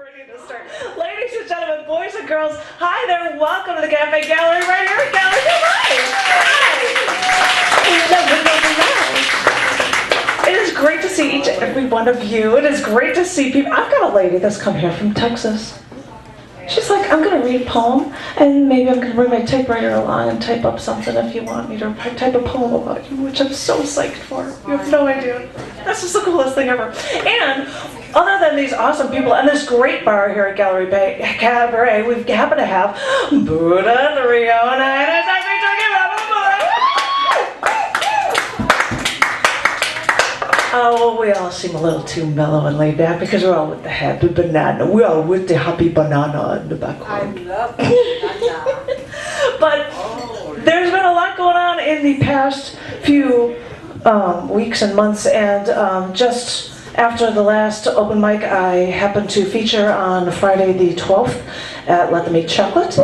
ready to start. Ladies and gentlemen, boys and girls, hi there, welcome to the Cafe Gallery right here at Gallery Hi! It is great to see each and every one of you. It is great to see people. I've got a lady that's come here from Texas. She's like, I'm going to read a poem, and maybe I'm going to bring my typewriter along and type up something if you want me to type a poem about you, which I'm so psyched for. You have no idea. That's just the coolest thing ever. And other than these awesome people and this great bar here at Gallery Bay Cabaret, we happen to have Buddha 309 as I reach to give up the Oh, we all seem a little too mellow and laid back because we're all with the happy banana. We're all with the happy banana in the background. I love banana. But there's been a lot going on in the past few weeks and months, and just after the last open mic, I happened to feature on Friday the 12th at Let Them Eat Chocolate.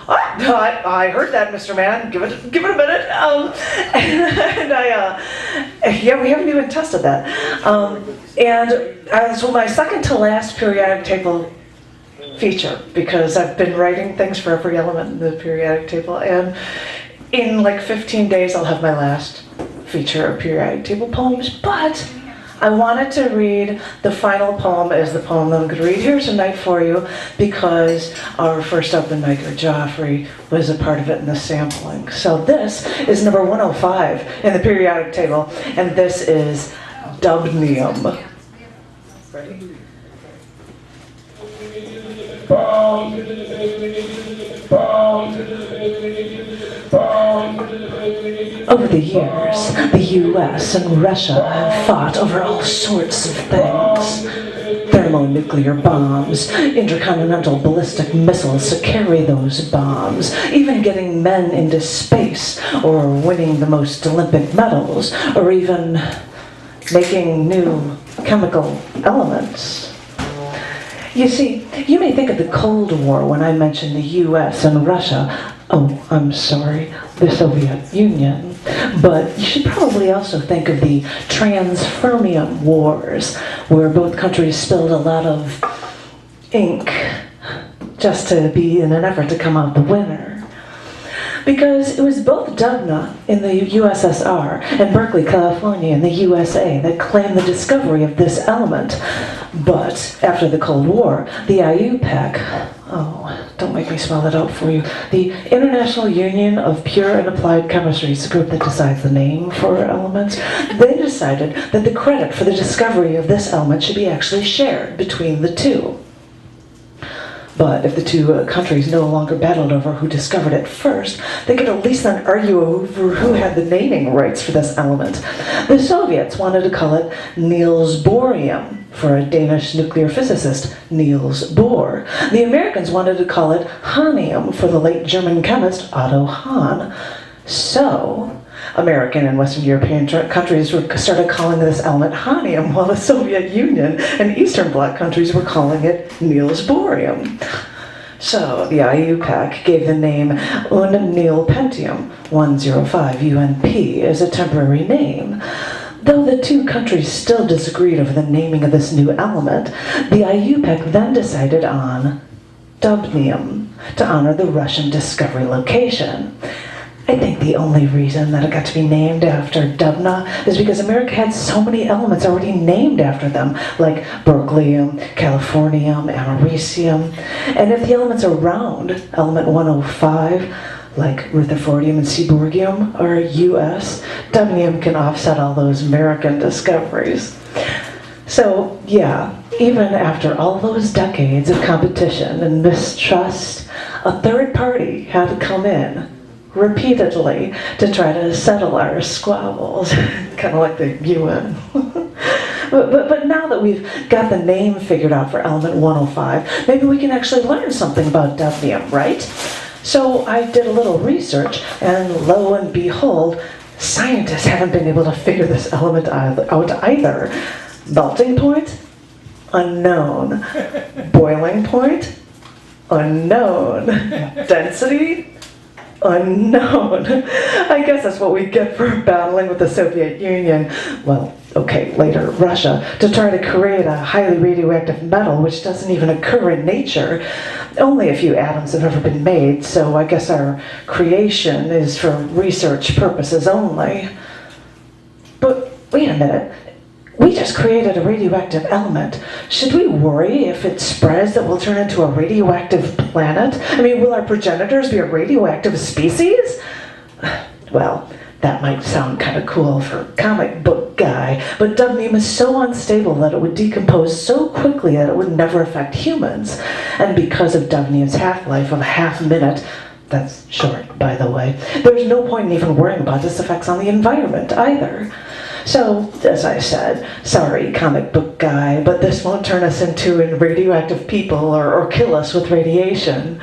I heard that, Mr. Man. Give it a minute. Yeah, we haven't even tested that. And it was my second to last periodic table feature because I've been writing things for every element in the periodic table, and in like 15 days I'll have my last feature of periodic table poems, but I wanted to read the final poem as the poem that I'm going to read here tonight for you because our first open micer, Joffre, was a part of it in the sampling. So this is number 105 in the periodic table, and this is dubnium. Ready? Over the years, the US and Russia have fought over all sorts of things. Thermonuclear bombs, intercontinental ballistic missiles to carry those bombs, even getting men into space, or winning the most Olympic medals, or even making new chemical elements. You see, you may think of the Cold War when I mention the US and Russia. Oh, I'm sorry, the Soviet Union. But you should probably also think of the Transfermium Wars, where both countries spilled a lot of ink just to be in an effort to come out the winner. Because it was both Dubna in the USSR and Berkeley, California in the USA that claimed the discovery of this element. But after the Cold War, the IUPAC, oh, don't make me spell that out for you, the International Union of Pure and Applied Chemistry, is the group that decides the name for elements, they decided that the credit for the discovery of this element should be actually shared between the two. But if the two countries no longer battled over who discovered it first, they could at least then argue over who had the naming rights for this element. The Soviets wanted to call it Niels Bohrium, for a Danish nuclear physicist, Niels Bohr. The Americans wanted to call it Hahnium, for the late German chemist Otto Hahn. So, American and Western European countries started calling this element Hahnium, while the Soviet Union and Eastern Bloc countries were calling it Niels Bohrium. So the IUPAC gave the name Unneilpentium 105 UNP as a temporary name. Though the two countries still disagreed over the naming of this new element, the IUPAC then decided on dubnium to honor the Russian discovery location. I think the only reason that it got to be named after Dubna is because America had so many elements already named after them, like berkelium, californium, americium. And if the elements are round, element 105, like rutherfordium and seaborgium, are US, dubnium can offset all those American discoveries. So, yeah, even after all those decades of competition and mistrust, a third party had to come in repeatedly to try to settle our squabbles, kind of like the UN. but now that we've got the name figured out for element 105, maybe we can actually learn something about dubnium, right? So I did a little research, and lo and behold, scientists haven't been able to figure this element out either. Melting point? Unknown. Boiling point? Unknown. Density? unknown. I guess that's what we get for battling with the Soviet Union. Well, okay, later Russia, to try to create a highly radioactive metal which doesn't even occur in nature. Only a few atoms have ever been made, so I guess our creation is for research purposes only. But wait a minute. We just created a radioactive element. Should we worry if it spreads that we'll turn into a radioactive planet? I mean, will our progenitors be a radioactive species? Well, that might sound kind of cool for a comic book guy, but dubnium is so unstable that it would decompose so quickly that it would never affect humans. And because of dubnium's half-life of a half-minute, that's short, by the way, there's no point in even worrying about its effects on the environment either. So, as I said, sorry, comic book guy, but this won't turn us into radioactive people or kill us with radiation.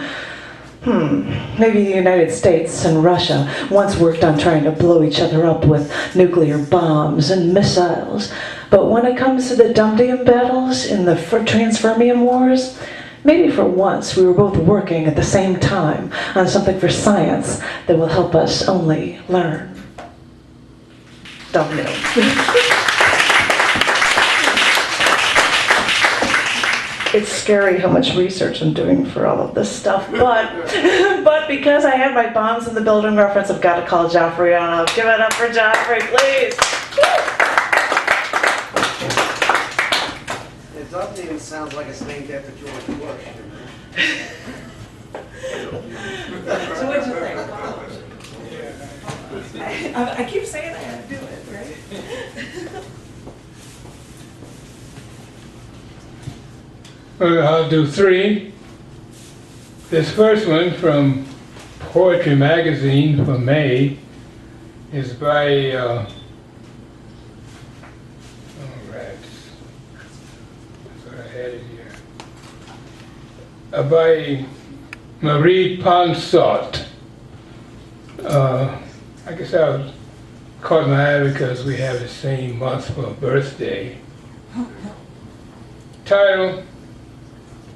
Maybe the United States and Russia once worked on trying to blow each other up with nuclear bombs and missiles, but when it comes to the dubnium battles in the transfermium wars, maybe for once we were both working at the same time on something for science that will help us only learn. Dubnium. It's scary how much research I'm doing for all of this stuff, but because I have my bombs in the building reference, I've got to call Joffre on. Give it up for Joffre, please. Dubnium sounds like it's named after George Bush. So what'd you think? I keep saying I had to do it, right? I'll do three. This first one from Poetry Magazine for May is by, by Marie Ponsot. I guess I was caught my eye because we have the same month for a birthday. Title,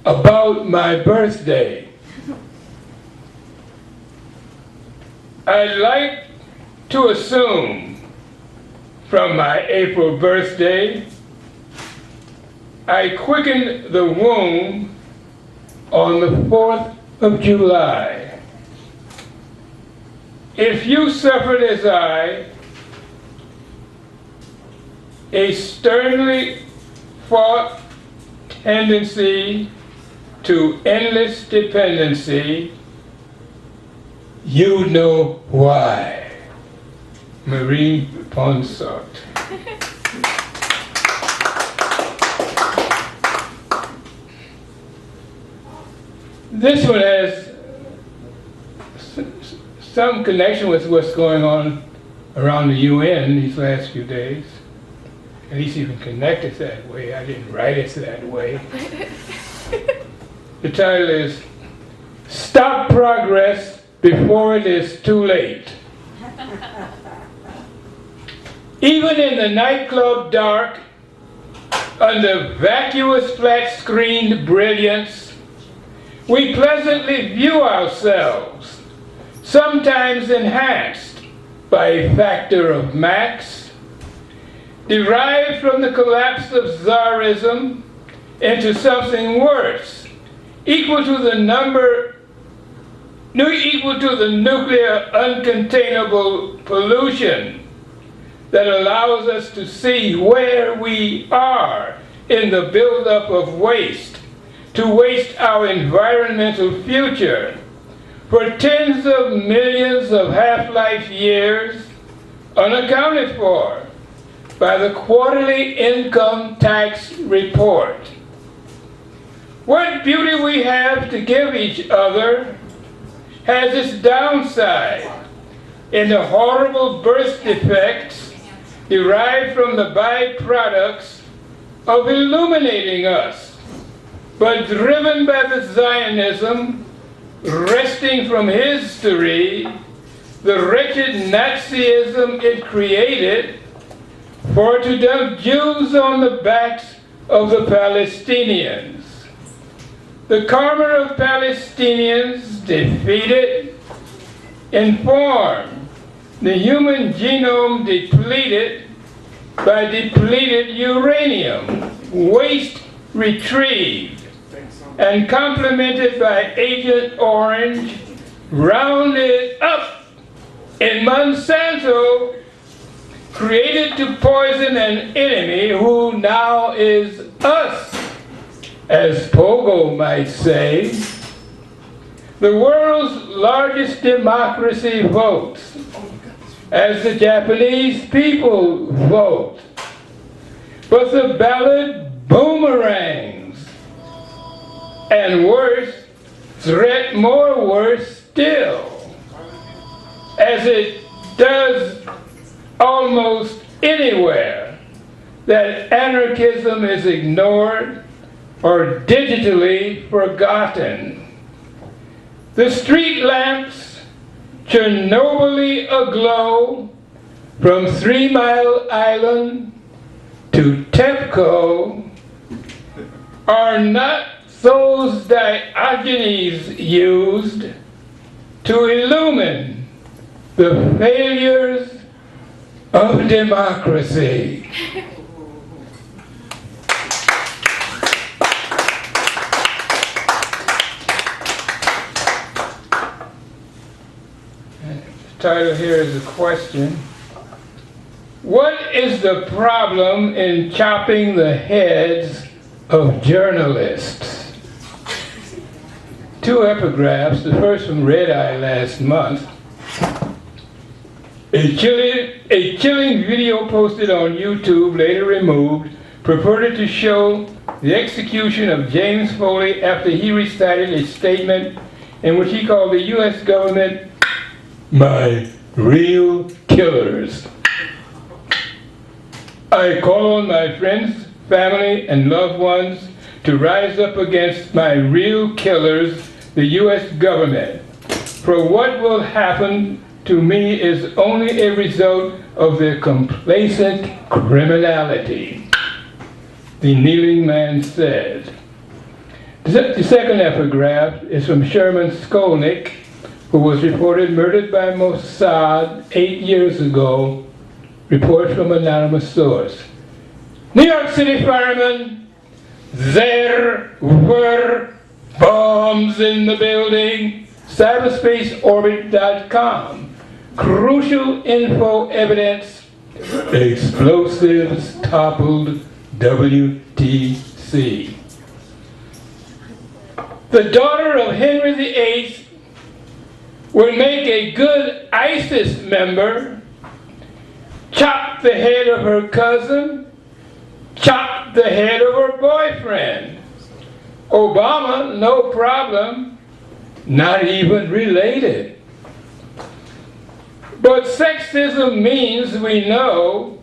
About My Birthday. I'd like to assume from my April birthday, I quickened the womb on the 4th of July. If you suffered as I, a sternly fought tendency to endless dependency, you know why. Marie Ponsot. This one has some connection with what's going on around the UN these last few days. At least you can connect it that way. I didn't write it that way. The title is Stop Progress Before It Is Too Late. Even in the nightclub dark, under vacuous flat-screened brilliance, we pleasantly view ourselves, sometimes enhanced by a factor of max, derived from the collapse of Tsarism into something worse, equal to the nuclear uncontainable pollution that allows us to see where we are in the buildup of waste, to waste our environmental future for tens of millions of half-life years unaccounted for by the quarterly income tax report. What beauty we have to give each other has its downside in the horrible birth defects derived from the byproducts of illuminating us, but driven by the Zionism wresting from history the wretched Nazism it created for to dump Jews on the backs of the Palestinians. The karma of Palestinians defeated inform the human genome depleted by depleted uranium, waste retrieved, and complemented by Agent Orange, rounded up in Monsanto, created to poison an enemy who now is us, as Pogo might say. The world's largest democracy votes, as the Japanese people vote. But the ballot boomerangs, and worse, threat more worse still, as it does almost anywhere that anarchism is ignored or digitally forgotten. The street lamps, Chernobylly aglow, from 3 Mile Island to TEPCO, are not those Diogenes used to illumine the failures of democracy. The title here is a question. What is the problem in chopping the heads of journalists? 2 epigraphs, the first from Red Eye last month. A chilling video posted on YouTube, later removed, purported to show the execution of James Foley after he recited a statement in which he called the U.S. government my real killers. I call on my friends, family, and loved ones to rise up against my real killers, the U.S. government. For what will happen to me is only a result of their complacent criminality, the kneeling man said. The second epigraph is from Sherman Skolnick, who was reported murdered by Mossad 8 years ago. Report from anonymous source. New York City firemen, there were bombs in the building. Cyberspaceorbit.com. Crucial info evidence. Explosives toppled WTC. The daughter of Henry VIII would make a good ISIS member, chop the head of her cousin, chop the head of her boyfriend. Obama, no problem, not even related. But sexism means we know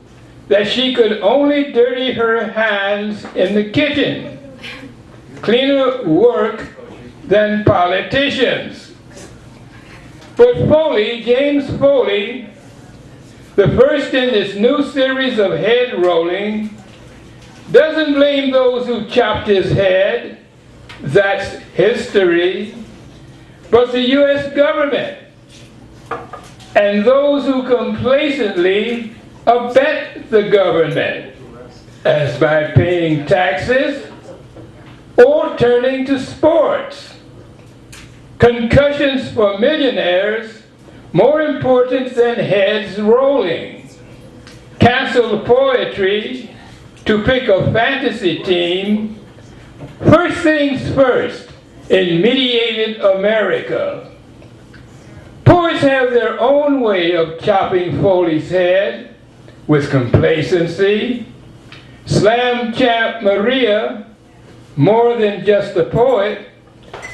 that she could only dirty her hands in the kitchen. Cleaner work than politicians. But Foley, James Foley, the first in this new series of head rolling, doesn't blame those who chopped his head, that's history, but the U.S. government and those who complacently abet the government, as by paying taxes or turning to sports. Concussions for millionaires, more important than heads rolling. Cancel poetry to pick a fantasy team. First things first in mediated America. Poets have their own way of chopping Foley's head with complacency. Slam champ Maria, more than just a poet,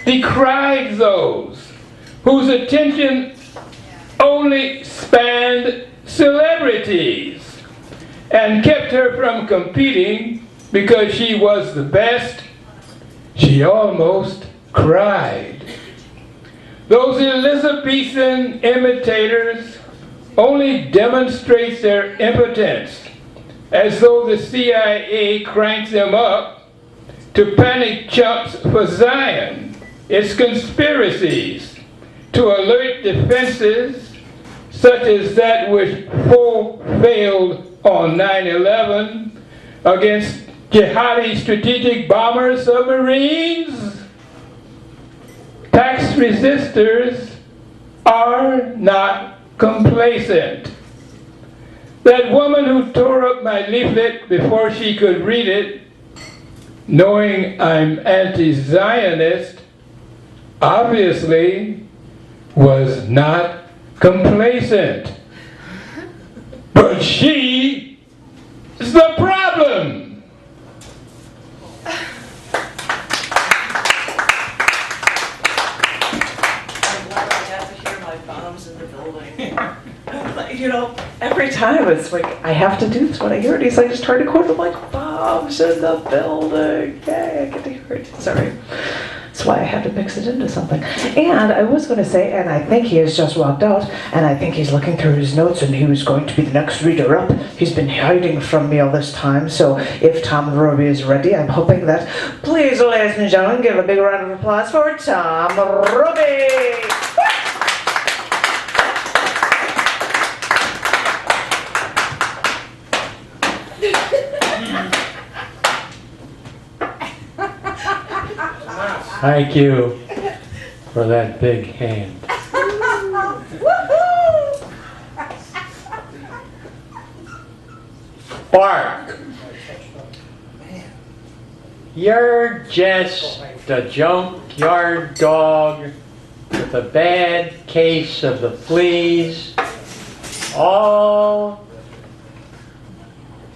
decried those whose attention only spanned celebrities and kept her from competing because she was the best. She almost cried. Those Elizabethan imitators only demonstrate their impotence, as though the CIA cranked them up to panic chumps for Zion, its conspiracies, to alert defenses such as that which failed on 9/11 against jihadi strategic bomber submarines. Tax resistors are not complacent. That woman who tore up my leaflet before she could read it, knowing I'm anti-Zionist, obviously was not complacent. But she is the problem. I'm glad I got to hear my bombs in the building. You know, every time it's like, I have to do this when I hear it. He's like, just trying to quote him like, bombs in the building. Yay, I get to hear it. Sorry. That's why I had to mix it into something. And I was going to say, and I think he has just walked out, and I think he's looking through his notes, and he was going to be the next reader up. He's been hiding from me all this time, so if Tom Roby is ready, I'm hoping that, please, ladies and gentlemen, give a big round of applause for Tom Roby! Thank you for that big hand. Bark! You're just a junkyard dog with a bad case of the fleas. All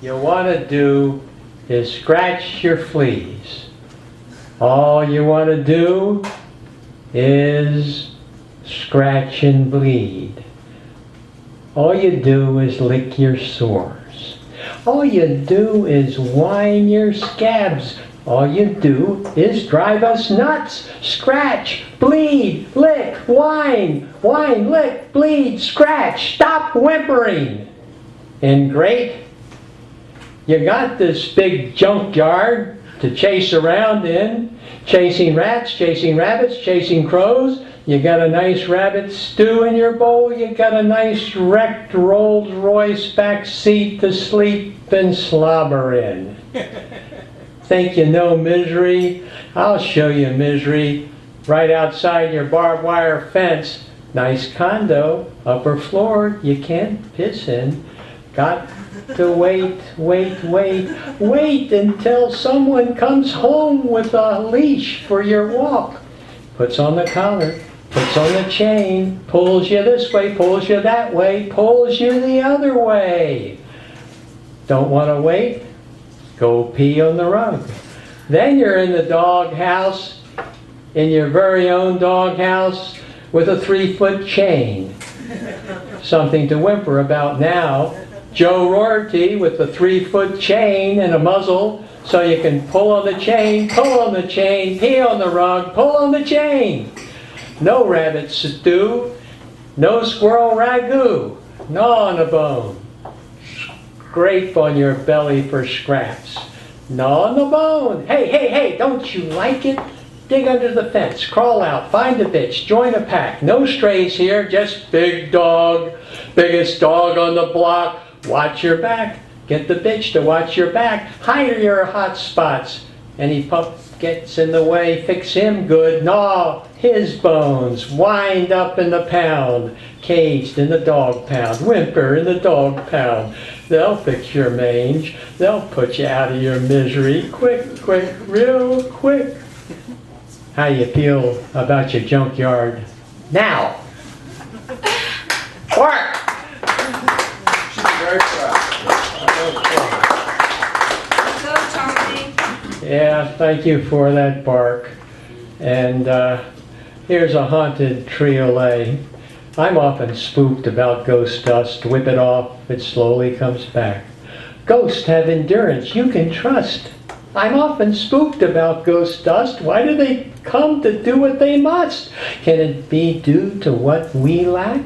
you want to do is scratch your fleas. All you want to do is scratch and bleed. All you do is lick your sores. All you do is whine your scabs. All you do is drive us nuts. Scratch, bleed, lick, whine, whine, lick, bleed, scratch. Stop whimpering. And great, you got this big junkyard to chase around in, chasing rats, chasing rabbits, chasing crows. You got a nice rabbit stew in your bowl. You got a nice wrecked Rolls Royce back seat to sleep and slobber in. Think you know misery? I'll show you misery. Right outside your barbed wire fence. Nice condo, upper floor, you can't piss in. Got to wait until someone comes home with a leash for your walk. Puts on the collar, puts on the chain, pulls you this way, pulls you that way, pulls you the other way. Don't want to wait? Go pee on the rug. Then you're in the dog house, in your very own dog house, with a 3-foot chain. Something to whimper about now. Joe Rorty with a 3-foot chain and a muzzle, so you can pull on the chain, pee on the rug, pull on the chain. No rabbit stew, no squirrel ragu, gnaw on a bone. Scrape on your belly for scraps. Gnaw on the bone. Hey, don't you like it? Dig under the fence, crawl out, find a bitch, join a pack. No strays here, just big dog, biggest dog on the block. Watch your back. Get the bitch to watch your back. Hide your hot spots. Any pup gets in the way, fix him good. Gnaw his bones. Wind up in the pound. Caged in the dog pound. Whimper in the dog pound. They'll fix your mange. They'll put you out of your misery. Quick, real quick. How you feel about your junkyard now? Work! Yeah, thank you for that bark. And here's a haunted triolet. I'm often spooked about ghost dust. Whip it off, it slowly comes back. Ghosts have endurance, you can trust. I'm often spooked about ghost dust. Why do they come to do what they must? Can it be due to what we lack?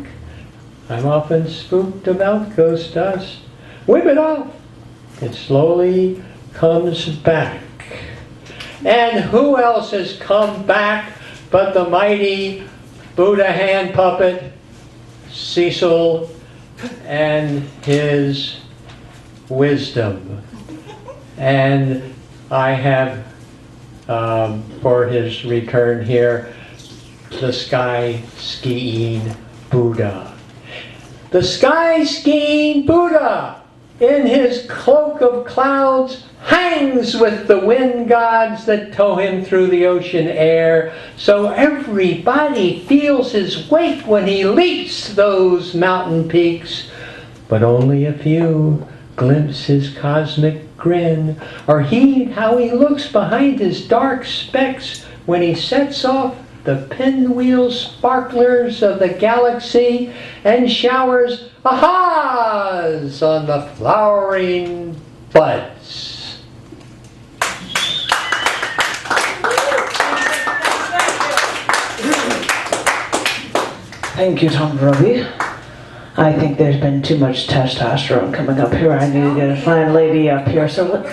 I'm often spooked about ghost dust. Whip it off, it slowly comes back. And who else has come back but the mighty Buddha hand puppet, Cecil, and his wisdom. And I have, for his return here, the sky skiing Buddha. The sky skiing Buddha, in his cloak of clouds, hangs with the wind gods that tow him through the ocean air, so everybody feels his weight when he leaps those mountain peaks. But only a few glimpse his cosmic grin, or heed how he looks behind his dark specks when he sets off the pinwheel sparklers of the galaxy and showers ahas on the flowering buds. Thank you, Tom Roby. I think there's been too much testosterone coming up here. I need to get a fine lady up here. So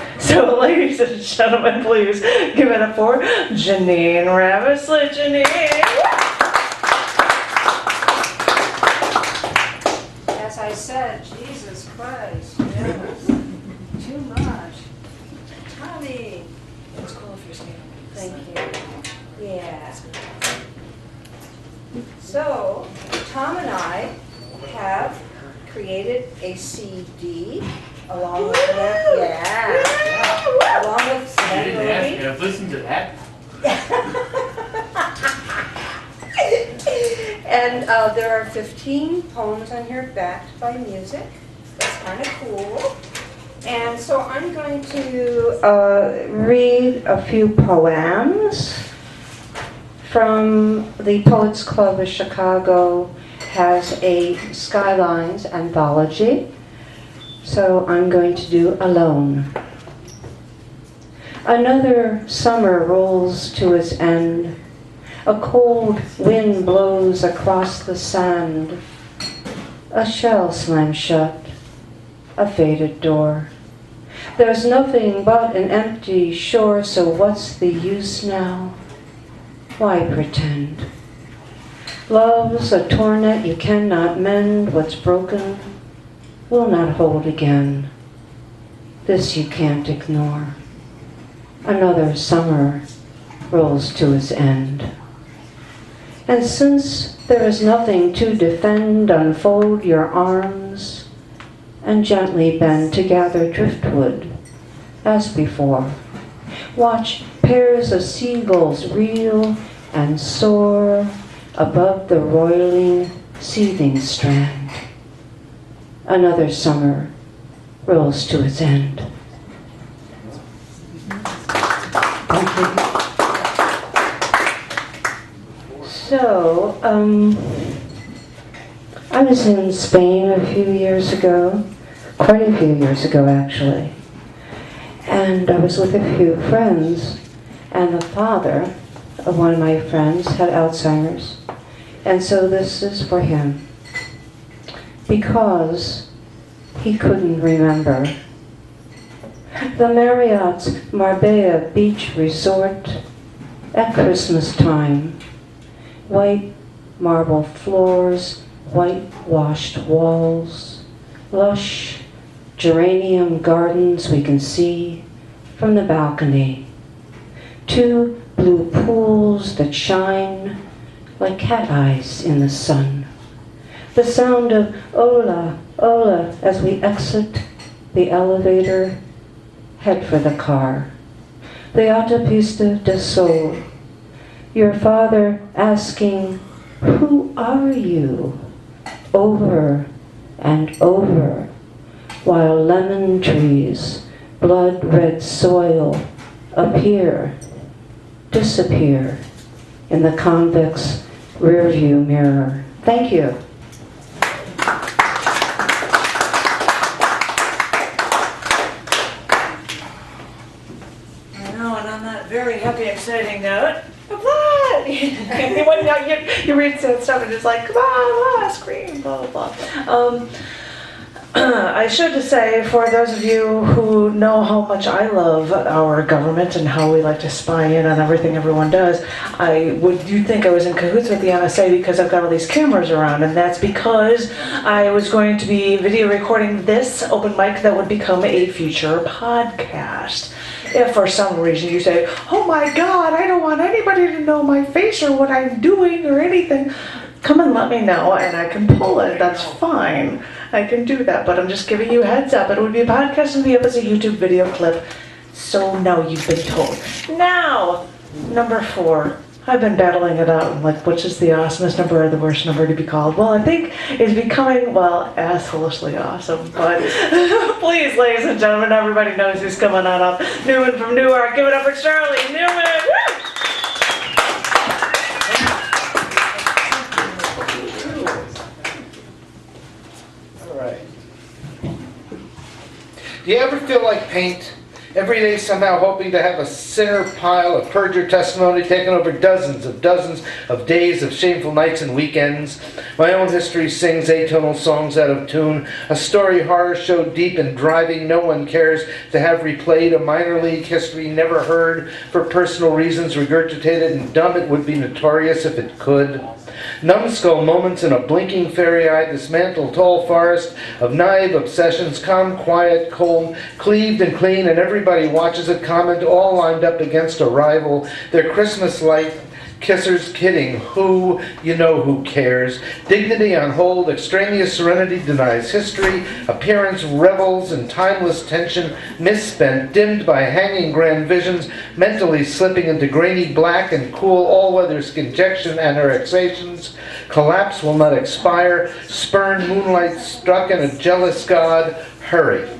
ladies and gentlemen, please give it up for Jenene Ravesloot. Jenene. As I said, Jesus Christ, yes. Too much. Tommy. It's cool if you're skating. Thank you. Yeah. So, Tom and I have created a CD along with them. Yeah. Along with You didn't ask me. Roby. I've listened to that. And there are 15 poems on here backed by music. That's kind of cool. And so I'm going to read a few poems from the Poets Club of Chicago. Has a Skylines anthology. So I'm going to do Alone. Another summer rolls to its end. A cold wind blows across the sand. A shell slams shut, a faded door. There's nothing but an empty shore, so what's the use now? Why pretend? Love's a torment you cannot mend. What's broken will not hold again. This you can't ignore. Another summer rolls to its end. And since there is nothing to defend, unfold your arms and gently bend to gather driftwood as before. Watch pairs of seagulls reel and soar above the roiling, seething strand. Another summer rolls to its end. Thank you. So, I was in Spain a few years ago, quite a few years ago actually, and I was with a few friends, and the father of one of my friends had Alzheimer's. And so this is for him, because he couldn't remember. The Marriott's Marbella Beach Resort at Christmas time. White marble floors, whitewashed walls, lush geranium gardens we can see from the balcony. 2 blue pools that shine like cat eyes in the sun. The sound of hola, hola as we exit the elevator, head for the car. The Autopista del Sol. Your father asking, who are you? Over and over, while lemon trees, blood red soil, appear, disappear in the convex rearview mirror. Thank you. I know, and on that very happy, exciting note, applaud! you read that stuff and it's like, come on, scream, blah, blah, blah. I should say, for those of you who know how much I love our government and how we like to spy in on everything everyone does, you'd think I was in cahoots with the NSA because I've got all these cameras around, and that's because I was going to be video recording this open mic that would become a future podcast. If for some reason you say, oh my God, I don't want anybody to know my face or what I'm doing or anything, come and let me know and I can pull it. That's fine. I can do that, but I'm just giving you a heads up. It would be a podcast and be up as a YouTube video clip. So now you've been told. Now, number 4. I've been battling it out, like, which is the awesomest number or the worst number to be called? Well, I think it's becoming, well, asshole-ishly awesome, but please, ladies and gentlemen, everybody knows who's coming on up. Newman from Newark. Give it up for Charlie. Newman! Woo! Do you ever feel like paint? Every day somehow hoping to have a sinner pile of perjured testimony taken over dozens of days of shameful nights and weekends. My own history sings atonal songs out of tune. A story horror show deep and driving no one cares to have replayed. A minor league history never heard. For personal reasons regurgitated and dumb, it would be notorious if it could. Numbskull moments in a blinking fairy-eyed dismantled tall forest of naive obsessions, calm, quiet, cold, cleaved and clean, and everybody watches it, comment, all lined up against a rival. Their Christmas light kissers kidding. Who, you know who cares. Dignity on hold, extraneous serenity denies history, appearance revels in timeless tension, misspent, dimmed by hanging grand visions, mentally slipping into grainy black and cool all-weathers conjecture and annexations. Collapse will not expire, spurned moonlight struck in a jealous god. Hurry.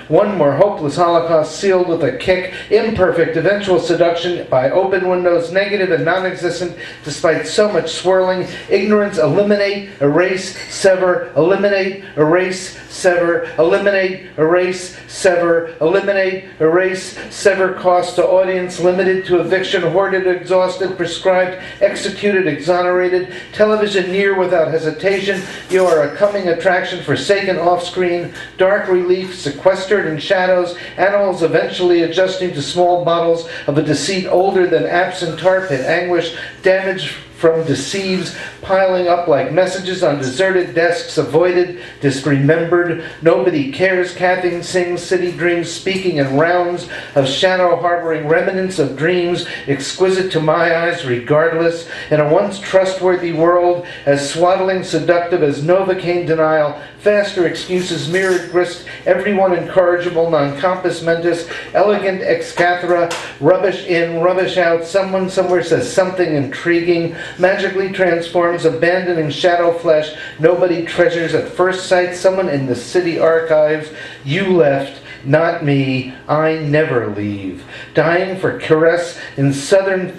One more hopeless holocaust sealed with a kick, imperfect eventual seduction by open windows, negative and non-existent despite so much swirling. Ignorance, eliminate, erase, sever, eliminate, erase, sever, eliminate, erase, sever, eliminate, erase, sever, cost to audience, limited to eviction, hoarded, exhausted, prescribed, executed, exonerated, television near without hesitation. You are a coming attraction forsaken off-screen, dark relief, sequestered in shadows, animals eventually adjusting to small bottles of a deceit older than absent tar pit anguish, damage from deceives, piling up like messages on deserted desks, avoided, disremembered, nobody cares, Kathleen sings, city dreams, speaking in rounds of shadow harboring remnants of dreams, exquisite to my eyes regardless, in a once trustworthy world, as swaddling seductive as Novocaine denial, faster excuses, mirrored grist, everyone incorrigible, non-compos mentis, elegant ex cathedra, rubbish in, rubbish out, someone somewhere says something intriguing, magically transforms, abandoning shadow flesh, nobody treasures at first sight, someone in the city archives, you left, not me, I never leave, dying for caress in southern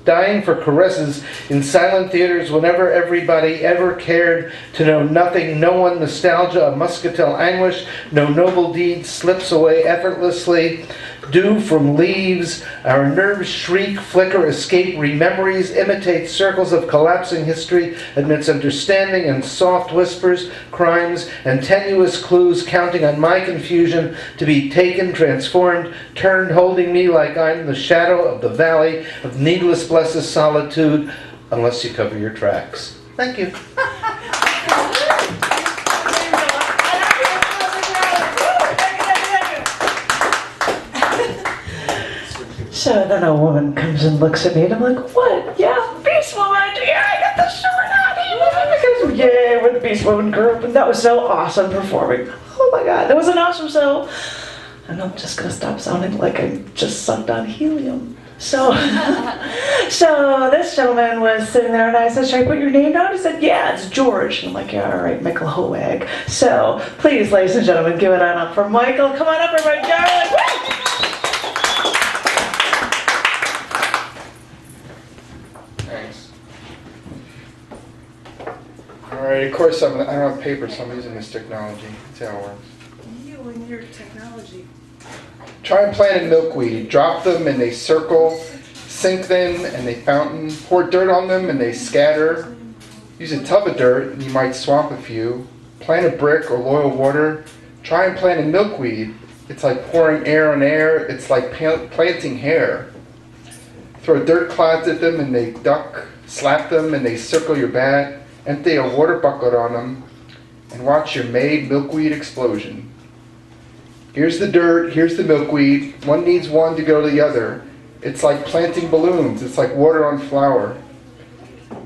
dying for caresses in silent theaters whenever everybody ever cared to know nothing, no one, nostalgia, a muscatel anguish, no noble deed slips away effortlessly, dew from leaves, our nerves shriek, flicker, escape, rememories, imitate circles of collapsing history amidst understanding and soft whispers, crimes, and tenuous clues, counting on my confusion to be taken, transformed, turned, holding me like I'm the shadow of the valley of needless blessed solitude, unless you cover your tracks. Thank you. So then a woman comes and looks at me and I'm like, what? Yeah, Beast Woman, yeah, I got the shirt on. Yay, we're the Beast Woman group. And that was so awesome performing. Oh my God, that was an awesome show. And I'm just going to stop sounding like I just sucked on helium. So this gentleman was sitting there and I said, should I put your name down? He said, yeah, it's George. And I'm like, yeah, all right, Michael Hoag. So please, ladies and gentlemen, give it on up for Michael. Come on up, everybody, darling. Woo! Alright, of course I don't have paper, so I'm using this technology. That's how it works. You and your technology. Try planting milkweed. Drop them and they circle. Sink them and they fountain. Pour dirt on them and they scatter. Use a tub of dirt and you might swamp a few. Plant a brick or loyal water. Try and plant a milkweed. It's like pouring air on air. It's like planting hair. Throw dirt clods at them and they duck. Slap them and they circle your bat. Empty a water bucket on them and watch your made milkweed explosion. Here's the dirt, here's the milkweed. One needs one to go to the other. It's like planting balloons. It's like water on flour.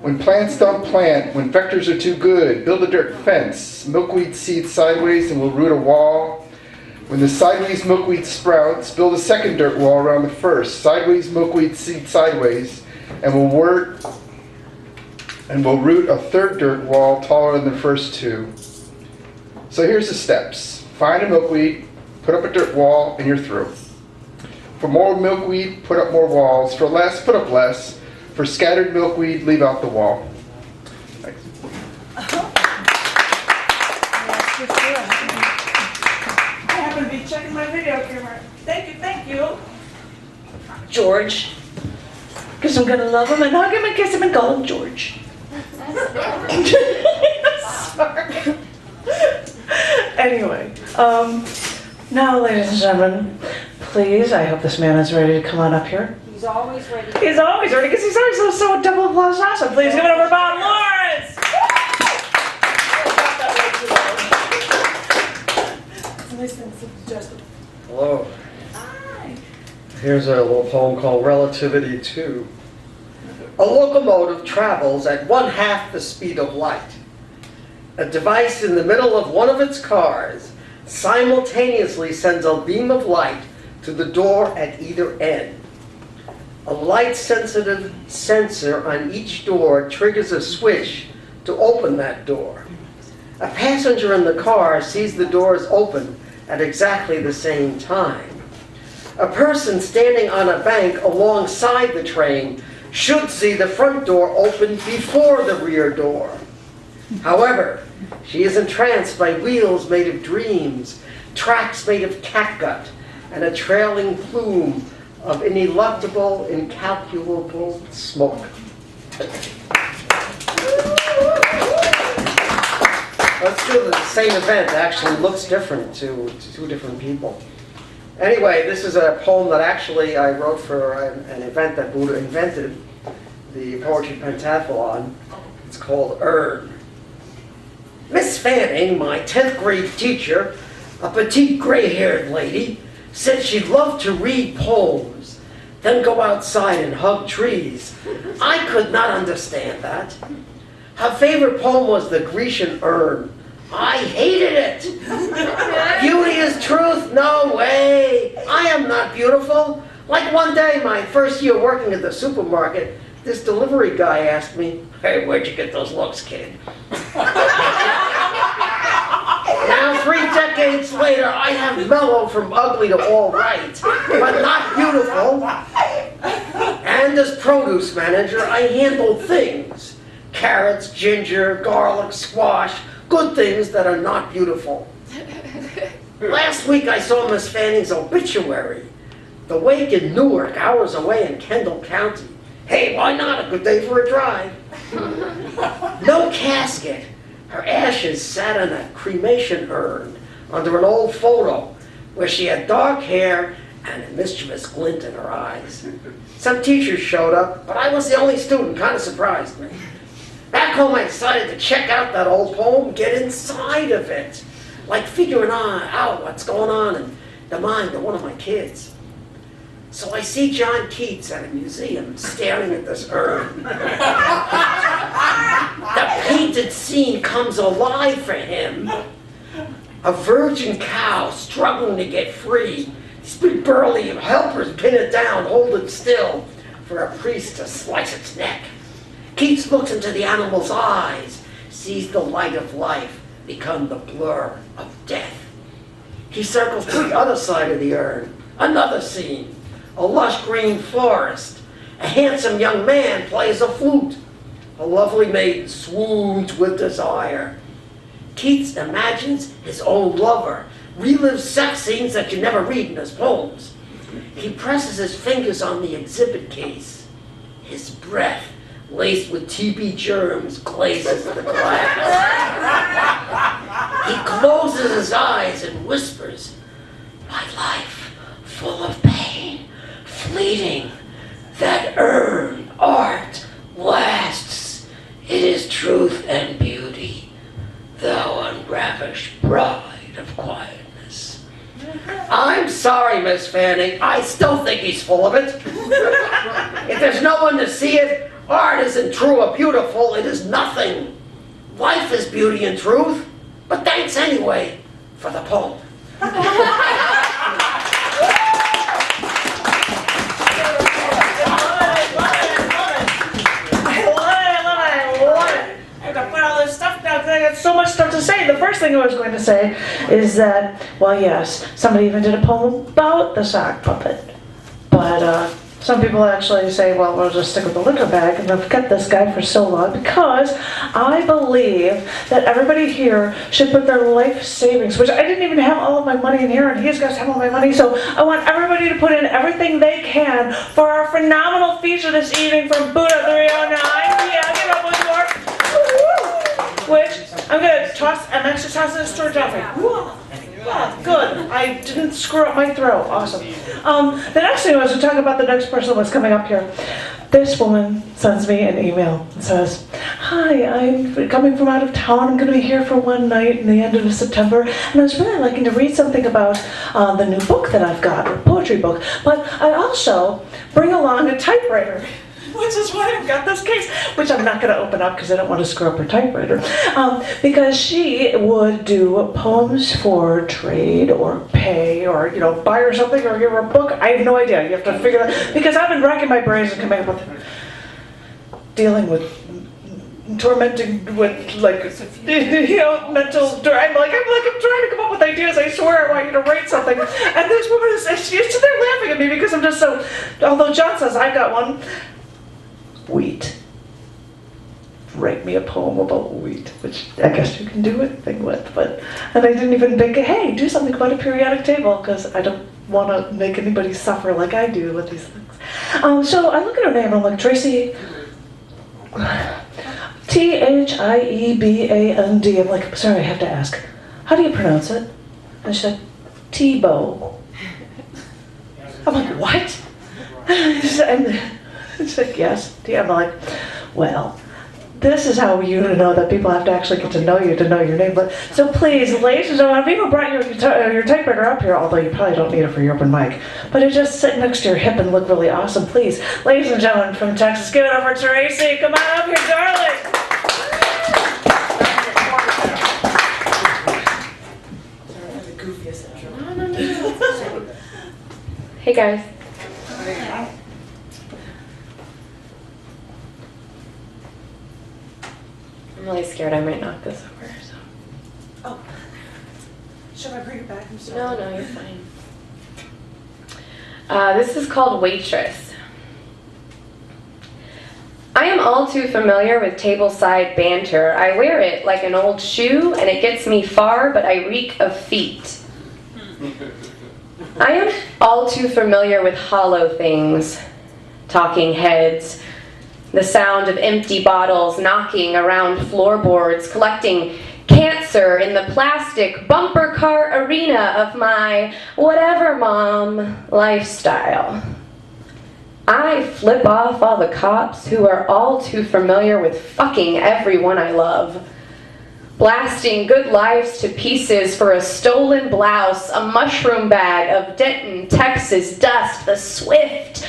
When plants don't plant, when vectors are too good, build a dirt fence. Milkweed seeds sideways and will root a wall. When the sideways milkweed sprouts, build a second dirt wall around the first. Sideways milkweed seed sideways and will root a third dirt wall taller than the first two. So here's the steps. Find a milkweed, put up a dirt wall, and you're through. For more milkweed, put up more walls. For less, put up less. For scattered milkweed, leave out the wall. Thanks. I happen to be checking my video camera. Thank you. George. Because I'm going to love him and hug him and kiss him and call him George. Sorry. Anyway, now, ladies and gentlemen, please, I hope this man is ready to come on up here. He's always ready. He's always ready because he's always so double applause awesome. Please give it up for Bob Lawrence! Hello. Here's a little poem called Relativity 2. A locomotive travels at 1/2 the speed of light. A device in the middle of one of its cars simultaneously sends a beam of light to the door at either end. A light-sensitive sensor on each door triggers a switch to open that door. A passenger in the car sees the doors open at exactly the same time. A person standing on a bank alongside the train should see the front door open before the rear door. However, she is entranced by wheels made of dreams, tracks made of catgut, and a trailing plume of ineluctable, incalculable smoke. Let's do the same event. Actually looks different to two different people. Anyway, this is a poem that actually I wrote for an event that Buddha invented, the Poetry Pentathlon. It's called Urn. Miss Fanning, my 10th grade teacher, a petite gray-haired lady, said she'd love to read poems, then go outside and hug trees. I could not understand that. Her favorite poem was the Grecian Urn. I hated it. Beauty is truth? No way. I am not beautiful. Like one day, my first year working at the supermarket, this delivery guy asked me, "Hey, where'd you get those looks, kid?" Now, 3 decades later, I have mellowed from ugly to all right, but not beautiful. And as produce manager, I handle things. Carrots, ginger, garlic, squash, good things that are not beautiful. Last week I saw Miss Fanning's obituary. The wake in Newark, hours away in Kendall County. Hey, why not? A good day for a drive. No casket. Her ashes sat in a cremation urn under an old photo where she had dark hair and a mischievous glint in her eyes. Some teachers showed up, but I was the only student. Kind of surprised me. Back home, I decided to check out that old poem, get inside of it, like figuring out what's going on in the mind of one of my kids. So I see John Keats at a museum staring at this urn. The painted scene comes alive for him. A virgin cow struggling to get free. These big burly helpers pin it down, hold it still for a priest to slice its neck. Keats looks into the animal's eyes, sees the light of life become the blur of death. He circles to the other side of the urn. Another scene. A lush green forest. A handsome young man plays a flute. A lovely maiden swoons with desire. Keats imagines his own lover, relives sex scenes that you never read in his poems. He presses his fingers on the exhibit case. His breath, laced with TB germs, glazes the glass. sighs and whispers. My life, full of pain, fleeting, that urn art lasts. It is truth and beauty, thou unravished bride of quietness. I'm sorry, Miss Fanning. I still think he's full of it. If there's no one to see it, art isn't true or beautiful. It is nothing. Life is beauty and truth. But thanks anyway for the poem. I got so much stuff to say. The first thing I was going to say is that, well, yes, somebody even did a poem about the sock puppet. But some people actually say, well, we'll just stick with the liquor bag, and I've kept this guy for so long because I believe that everybody here should put their life savings, which I didn't even have all of my money in here, and he's got to have all my money, so I want everybody to put in everything they can for our phenomenal feature this evening from Buddha 309. Yeah, give it up one more. Which I'm gonna toss. I'm actually tossing this towards Joffre. Oh, good. I didn't screw up my throw. Awesome. The next thing was to talk about the next person that's coming up here. This woman sends me an email and says, "Hi, I'm coming from out of town. I'm going to be here for one night in the end of September, and I was really liking to read something about the new book that I've got, or poetry book. But I also bring along a typewriter." Which is why I've got this case, which I'm not going to open up because I don't want to screw up her typewriter. Because she would do poems for trade or pay or, buy her something or give her a book. I have no idea. You have to figure that. Because I've been racking my brains and coming up with dealing with tormenting with mental. I'm trying to come up with ideas. I swear I want you to write something. And this woman she's sitting there laughing at me because I'm just so. Although John says I've got one. Wheat. Write me a poem about wheat, which I guess you can do anything with, and I didn't even think, hey, do something about a periodic table, because I don't want to make anybody suffer like I do with these things. So I look at her name and I'm like, Traci, Thieband. I'm like, sorry, I have to ask, how do you pronounce it? And she said, Tebow. I'm like, what? She's like, yes. I'm like, well, this is how you know that people have to actually get to know you to know your name. But so please, ladies and gentlemen, I've even brought your typewriter up here, although you probably don't need it for your open mic. But it just sit next to your hip and look really awesome. Please, ladies and gentlemen from Texas, give it up for Traci. Come on up here, darling. No. Hey guys. I'm really scared I might knock this over, so. Oh. Should I bring it back? I'm sorry. No, you're fine. This is called Waitress. I am all too familiar with tableside banter. I wear it like an old shoe, and it gets me far, but I reek of feet. I am all too familiar with hollow things, talking heads, the sound of empty bottles knocking around floorboards, collecting cancer in the plastic bumper car arena of my whatever mom lifestyle. I flip off all the cops who are all too familiar with fucking everyone I love. Blasting good lives to pieces for a stolen blouse, a mushroom bag of Denton, Texas dust, the swift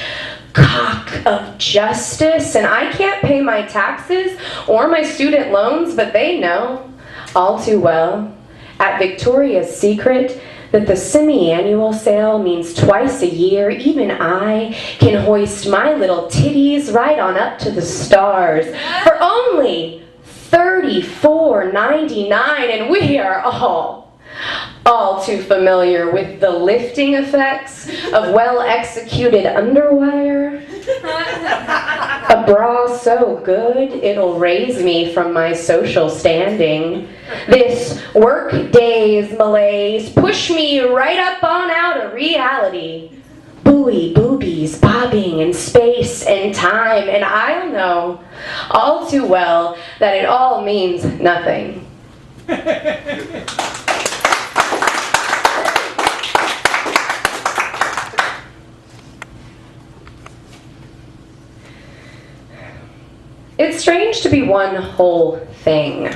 cock of justice. And I can't pay my taxes or my student loans, but they know all too well at Victoria's Secret that the semi-annual sale means twice a year even I can hoist my little titties right on up to the stars for only $34.99, and we are all too familiar with the lifting effects of well-executed underwire. A bra so good it'll raise me from my social standing. This work day's malaise push me right up on out of reality. Buoy boobies bobbing in space and time, and I'll know all too well that it all means nothing. It's strange to be one whole thing.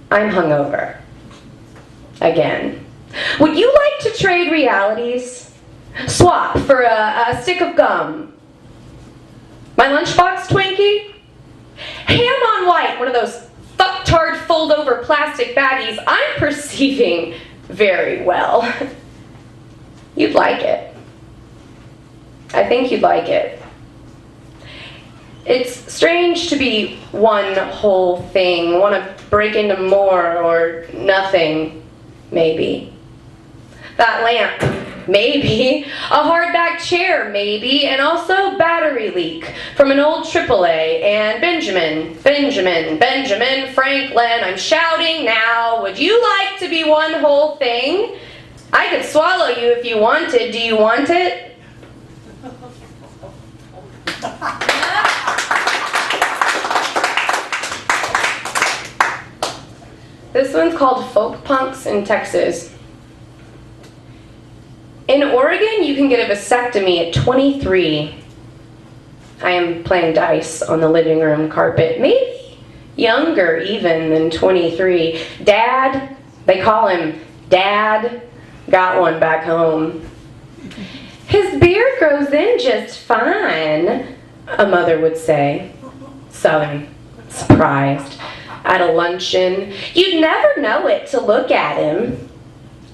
I'm hungover. Again. Would you like to trade realities? Swap for a stick of gum. My lunchbox Twinkie? Ham on white, one of those fucktard fold-over plastic baggies I'm perceiving very well. You'd like it. I think you'd like it. It's strange to be one whole thing, want to break into more or nothing, maybe. That lamp, maybe. A hardback chair, maybe. And also battery leak from an old AAA. And Benjamin, Franklin, I'm shouting now. Would you like to be one whole thing? I could swallow you if you wanted. Do you want it? This one's called Folk Punks in Texas. In Oregon, you can get a vasectomy at 23. I am playing dice on the living room carpet, maybe younger even than 23. Dad, they call him Dad, got one back home. His beard grows in just fine, a mother would say. Southern, surprised. At a luncheon, you'd never know it to look at him.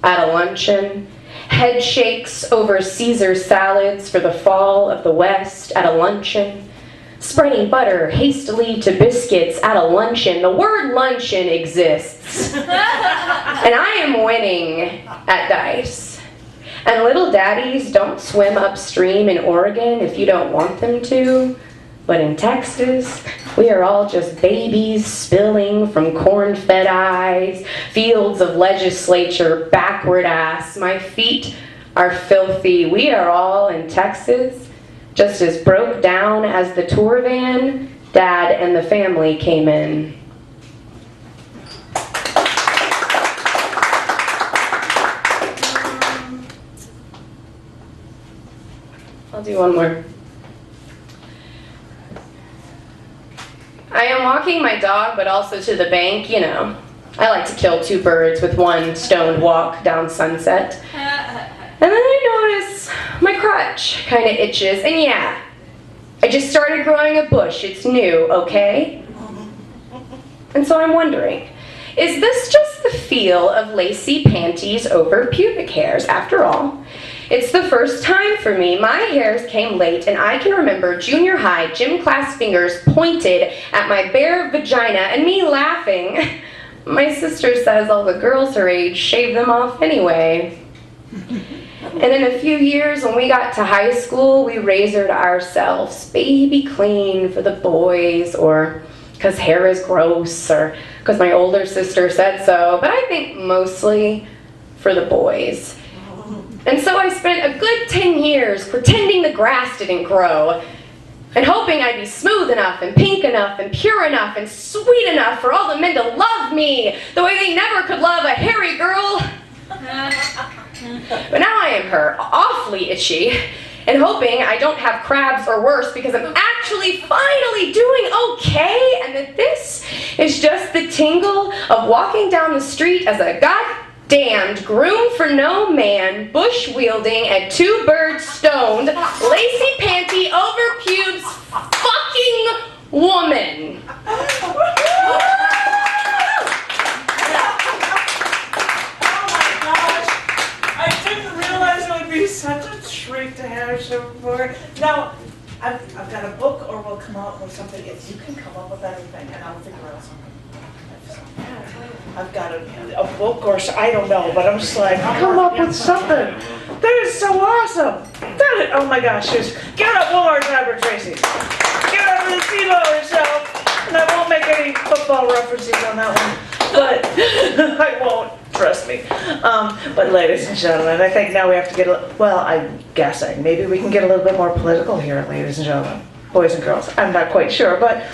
At a luncheon, head shakes over Caesar salads for the fall of the West. At a luncheon, spreading butter hastily to biscuits. At a luncheon, the word luncheon exists. And I am winning at dice. And little daddies don't swim upstream in Oregon if you don't want them to. But in Texas, we are all just babies spilling from corn-fed eyes, fields of legislature, backward ass. My feet are filthy. We are all in Texas, just as broke down as the tour van Dad and the family came in. I'll do one more. I am walking my dog, but also to the bank, you know. I like to kill two birds with one stoned walk down Sunset. And then I notice my crotch kind of itches, and yeah, I just started growing a bush. It's new, okay? And so I'm wondering, is this just the feel of lacy panties over pubic hairs? After all, it's the first time for me. My hairs came late, and I can remember junior high gym class fingers pointed at my bare vagina and me laughing. My sister says all the girls her age shave them off anyway. And in a few years, when we got to high school, we razored ourselves baby clean for the boys, or because hair is gross, or because my older sister said so, but I think mostly for the boys. And so I spent a good 10 years pretending the grass didn't grow, and hoping I'd be smooth enough and pink enough and pure enough and sweet enough for all the men to love me the way they never could love a hairy girl. But now I am her, awfully itchy, and hoping I don't have crabs or worse because I'm actually finally doing okay, and that this is just the tingle of walking down the street as a goddamned groom for no man, bush wielding and two birds stoned, lacy panty over pubes fucking woman. I didn't realize it would be such a treat to have you before. Now, I've got a book, or we'll come up with something. If you can come up with anything, and I'll figure out something. I've got a book, or I don't know, but I'm just like, come up with something. That is so awesome. That is, oh my gosh, just give it up one more time for Traci. Give it up for the Thieband herself. And I won't make any football references on that one, but I won't. Trust me. But ladies and gentlemen, I think now we have to get well, I'm guessing. Maybe we can get a little bit more political here, ladies and gentlemen. Boys and girls. I'm not quite sure, but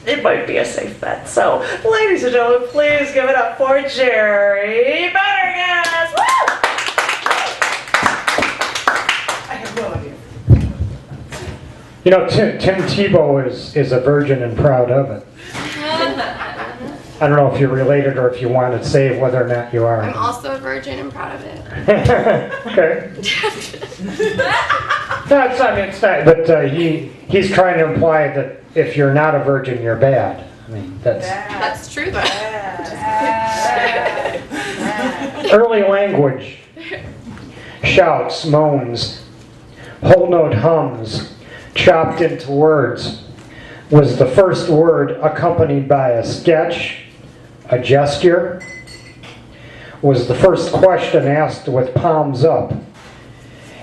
it might be a safe bet. So, ladies and gentlemen, please give it up for Jerry Pendergast. Woo! I have no idea. You know, Tim Tebow is a virgin and proud of it. I don't know if you're related or if you want to say whether or not you are. I'm also a virgin and proud of it. Okay. No, it's not, but he's trying to imply that if you're not a virgin, you're bad. I mean, That's true though. early language. Shouts, moans, whole note hums, chopped into words, was the first word accompanied by a sketch, a gesture, was the first question asked with palms up,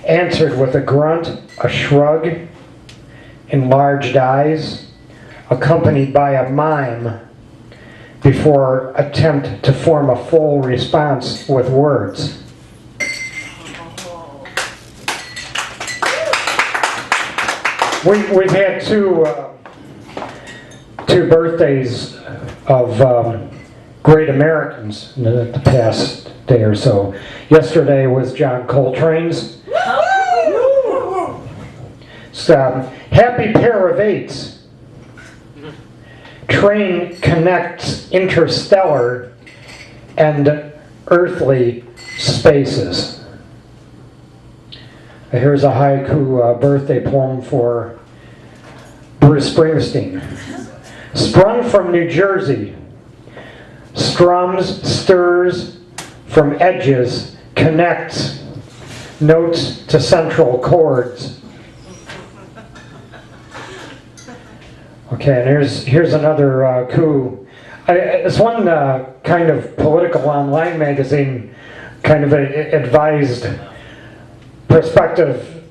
answered with a grunt, a shrug, enlarged eyes, accompanied by a mime before attempt to form a full response with words. We've had two birthdays of great Americans in the past day or so. Yesterday was John Coltrane's. So, happy pair of eights. Train connects interstellar and earthly spaces. Here's a haiku birthday poem for Bruce Springsteen. Sprung from New Jersey, strums, stirs, from edges, connects, notes to central chords. Okay, and here's another coup. It's one kind of political online magazine kind of advised prospective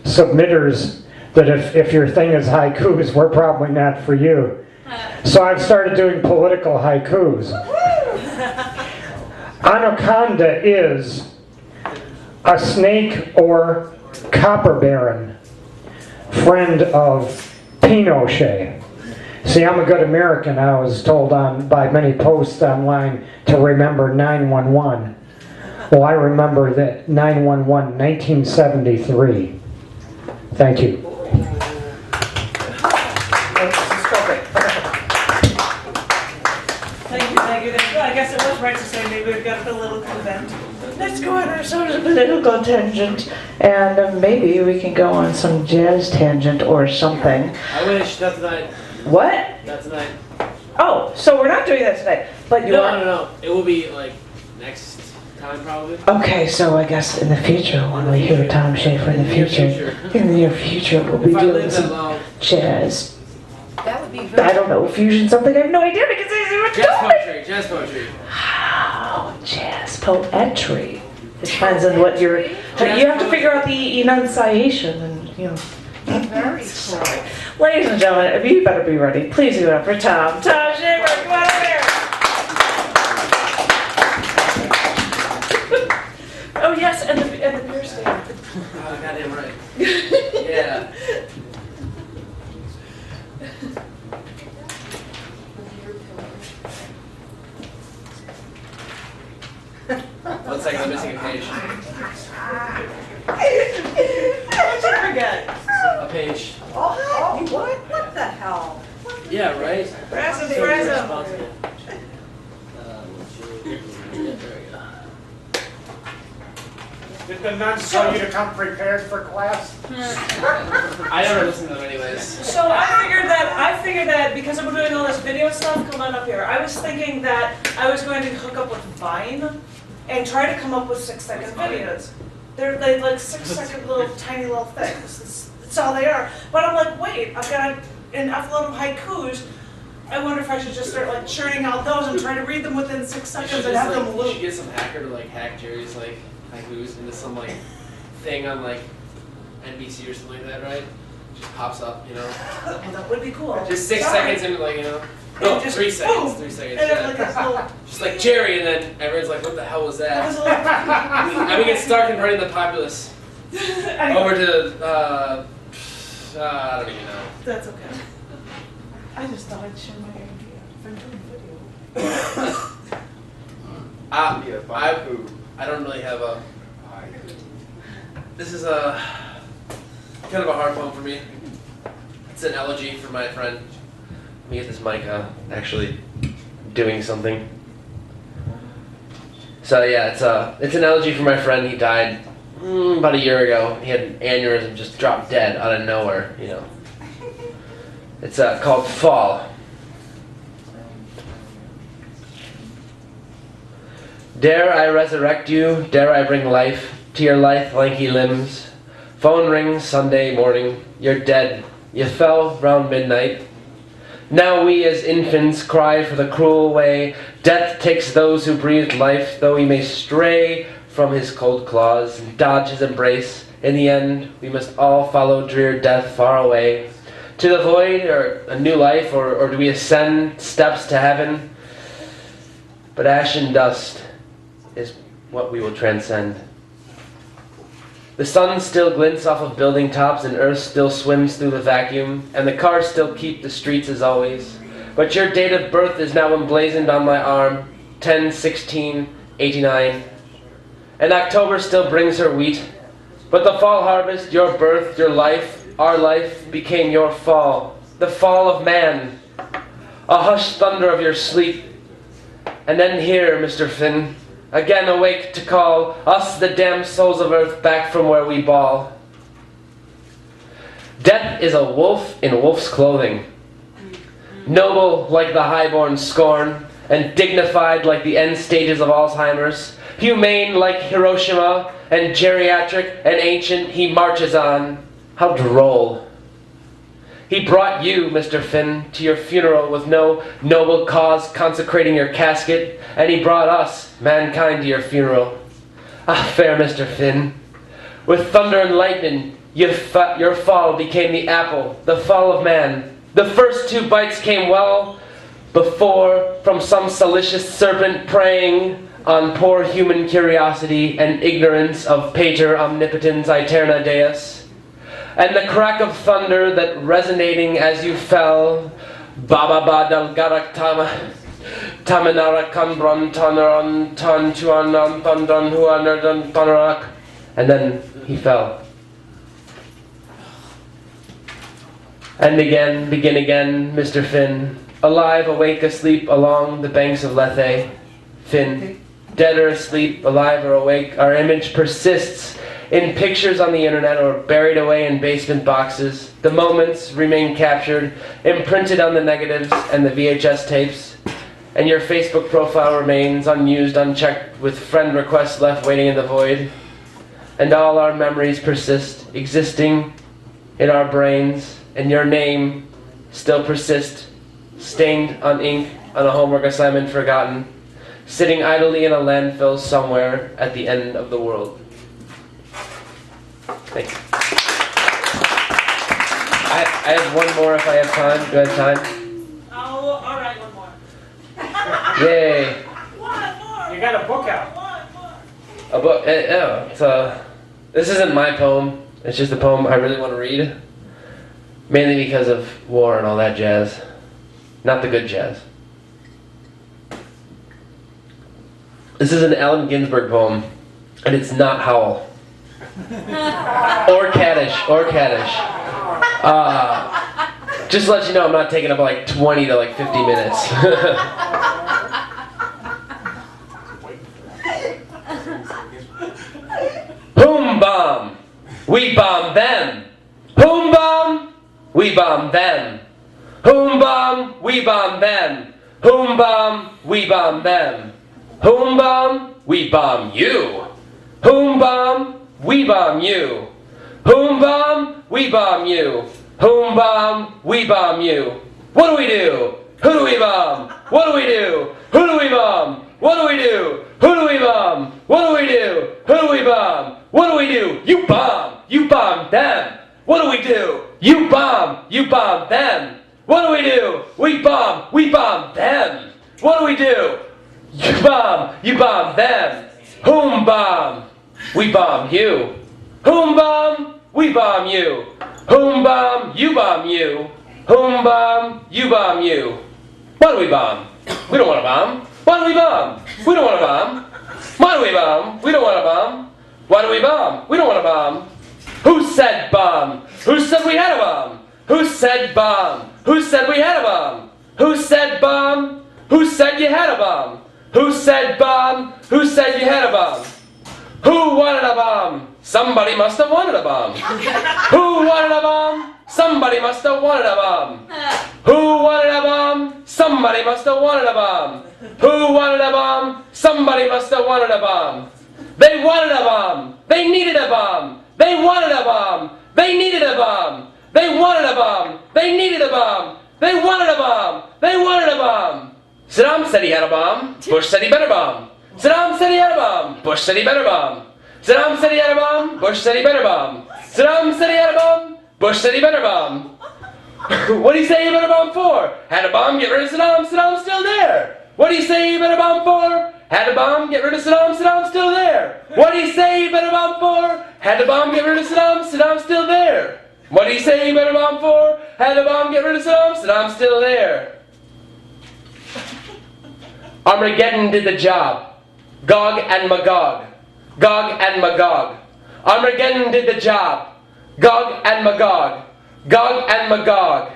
submitters that if your thing is haikus, we're probably not for you. So I've started doing political haikus. Anaconda is a snake or copper baron, friend of Pinochet. See, I'm a good American. I was told by many posts online to remember 911. Well, I remember that 911, 1973. Thank you. Thank you. Well, I guess it was right to say maybe we've got a little event. Let's go on our sort of political tangent, and maybe we can go on some jazz tangent or something. I wish, not tonight. What? Not tonight. Oh, so we're not doing that tonight, but you are? No. It will be like next time probably. Okay, so I guess in the future, when we hear Tom Schaffer in the future, in the near future, we'll be If I doing live that some long. jazz. That would be I don't know, fusion something, I have no idea because I see what's going. Jazz poetry. Oh, jazz poetry. It depends on what you're. You have to figure out the enunciation and, you know. very Sorry. Ladies and gentlemen, if you better be ready, please give it up for Tom. Tom Schaffer, come on over here. Oh, yes, and the beer stand. Oh, goddamn right. Yeah. One second, I'm missing a page. What'd you forget? A page. Oh, you what? What the hell? Yeah, right? Present. Responsible. There Did the nuns tell you to come prepared for class? we go. I never listen to them anyways. So I figured that because I'm doing all this video stuff, come on up here. I was thinking that I was going to hook up with Vine and try to come up with 6-second videos. They're like 6-second little tiny little things. That's all they are. But I'm like, wait, I've got an upload of haikus. I wonder if I should just start like churning out those and try to read them within 6 seconds and have them You should loop. get some hacker to like hack Jerry's like haikus into some like thing on like NBC or something like that, right? Just pops up, you know. Oh, that would be cool. Just 6 Sorry. seconds into like, you know. And No, just 3 seconds. boom. 3 seconds. And then Yeah. like this little. Just like Jerry, and then everyone's like, "What the hell was That was that?" a little. I mean, it's dark and running the populace over to I don't even know. That's okay. I just thought I'd share my idea for doing video. I don't really have a. This is a kind of a hard poem for me. It's an elegy for my friend. Let me get this mic actually doing something. So yeah, it's an elegy for my friend. He died about a year ago. He had an aneurysm, just dropped dead out of nowhere, you know. It's called Fall. Dare I resurrect you, dare I bring life to your lithe, lanky limbs. Phone rings Sunday morning, you're dead, you fell round midnight. Now we as infants cry for the cruel way death takes those who breathed life, though we may stray from his cold claws and dodge his embrace. In the end, we must all follow drear death far away. To the void, or a new life, or do we ascend steps to heaven? But ash and dust is what we will transcend. The sun still glints off of building tops, and earth still swims through the vacuum, and the cars still keep the streets as always. But your date of birth is now emblazoned on my arm, 10/16/89. And October still brings her wheat, but the fall harvest, your birth, your life, our life, became your fall, the fall of man, a hushed thunder of your sleep. And then here, Mr. Finn, again awake to call us, the damned souls of earth, back from where we bawl. Death is a wolf in wolf's clothing, noble like the highborn scorn, and dignified like the end stages of Alzheimer's, humane like Hiroshima, and geriatric and ancient he marches on. How droll. He brought you, Mr. Finn, to your funeral with no noble cause consecrating your casket, and he brought us, mankind, to your funeral. Ah, fair Mr. Finn, with thunder and lightning, your fall became the apple, the fall of man. The first 2 bites came well before from some salacious serpent preying on poor human curiosity and ignorance of Pater Omnipotens Aeterna Deus. And the crack of thunder that resonating as you fell, Baba ba dalgarak tama, tamanara kanbron tanaran tan tuanan thundan huanardan thanarak. And then he fell. And again, begin again, Mr. Finn, alive, awake, asleep along the banks of Lethe. Finn, dead or asleep, alive or awake, our image persists in pictures on the internet or buried away in basement boxes. The moments remain captured, imprinted on the negatives and the VHS tapes, and your Facebook profile remains unused, unchecked, with friend requests left waiting in the void. And all our memories persist, existing in our brains, and your name still persists, stained on ink on a homework assignment forgotten, sitting idly in a landfill somewhere at the end of the world. Thank you. I have one more if I have time. Do I have time? Oh, all right, one more. Yay. One more. You got a book out. A book. This isn't my poem. It's just a poem I really want to read. Mainly because of war and all that jazz. Not the good jazz. This is an Allen Ginsberg poem, and it's not Howl. Or Kaddish. Just to let you know, I'm not taking up like 20 to like 50 minutes. Whom bomb? We bomb them. Whom bomb? We bomb them. Whom bomb? We bomb them. Whom bomb? We bomb them. Whom bomb? We bomb you. Whom bomb? We bomb you. Whom bomb? We bomb you. Whom bomb? We bomb you. What do we do? Who do we bomb? What do we do? Who do we bomb? What do we do? Who do we bomb? What do we do? Who do we bomb? What do we do? You bomb. You bomb them. What do we do? You bomb. You bomb them. What do we do? We bomb. We bomb them. What do we do? You bomb. You bomb them. Whom bomb? We bomb you. Whom bomb? We bomb you. Whom bomb? You bomb you. Whom bomb? You bomb you. Why do we bomb? We don't want to bomb. Why do we bomb? We don't want to bomb. Why do we bomb? We don't want to bomb. Why do we bomb? We don't want to bomb. Who said bomb? Who said we had a bomb? Who said bomb? Who said we had a bomb? Who said bomb? Who said you had a bomb? Who said bomb? Who said you had a bomb? Who wanted a bomb? Somebody must have wanted a bomb. Who wanted a bomb? Somebody must have wanted a bomb. Who wanted a bomb? Somebody must have wanted a bomb. Who wanted a bomb? Somebody must have wanted a bomb. They wanted a bomb. They needed a bomb. They wanted a bomb. They needed a bomb. They wanted a bomb. They needed a bomb. They wanted a bomb. They wanted a bomb. Saddam said he had a bomb. Bush said he better bomb. Saddam said he had a bomb. Bush said he better bomb. Saddam said he had a bomb. Bush said he better bomb. Saddam said he had a bomb. Bush said he better bomb. What'd he say he better bomb for? Had a bomb, get rid of Saddam, Saddam's still there. What'd he say he better bomb for? Had a bomb, get rid of Saddam, Saddam's still there. What'd he say he better bomb for? Had a bomb, get rid of Saddam, Saddam's still there. What'd he say he better bomb for? Had a bomb, get rid of Saddam, Saddam's still there. Armageddon did the job. Gog and Magog. Gog and Magog. Armageddon did the job. Gog and Magog. Gog and Magog.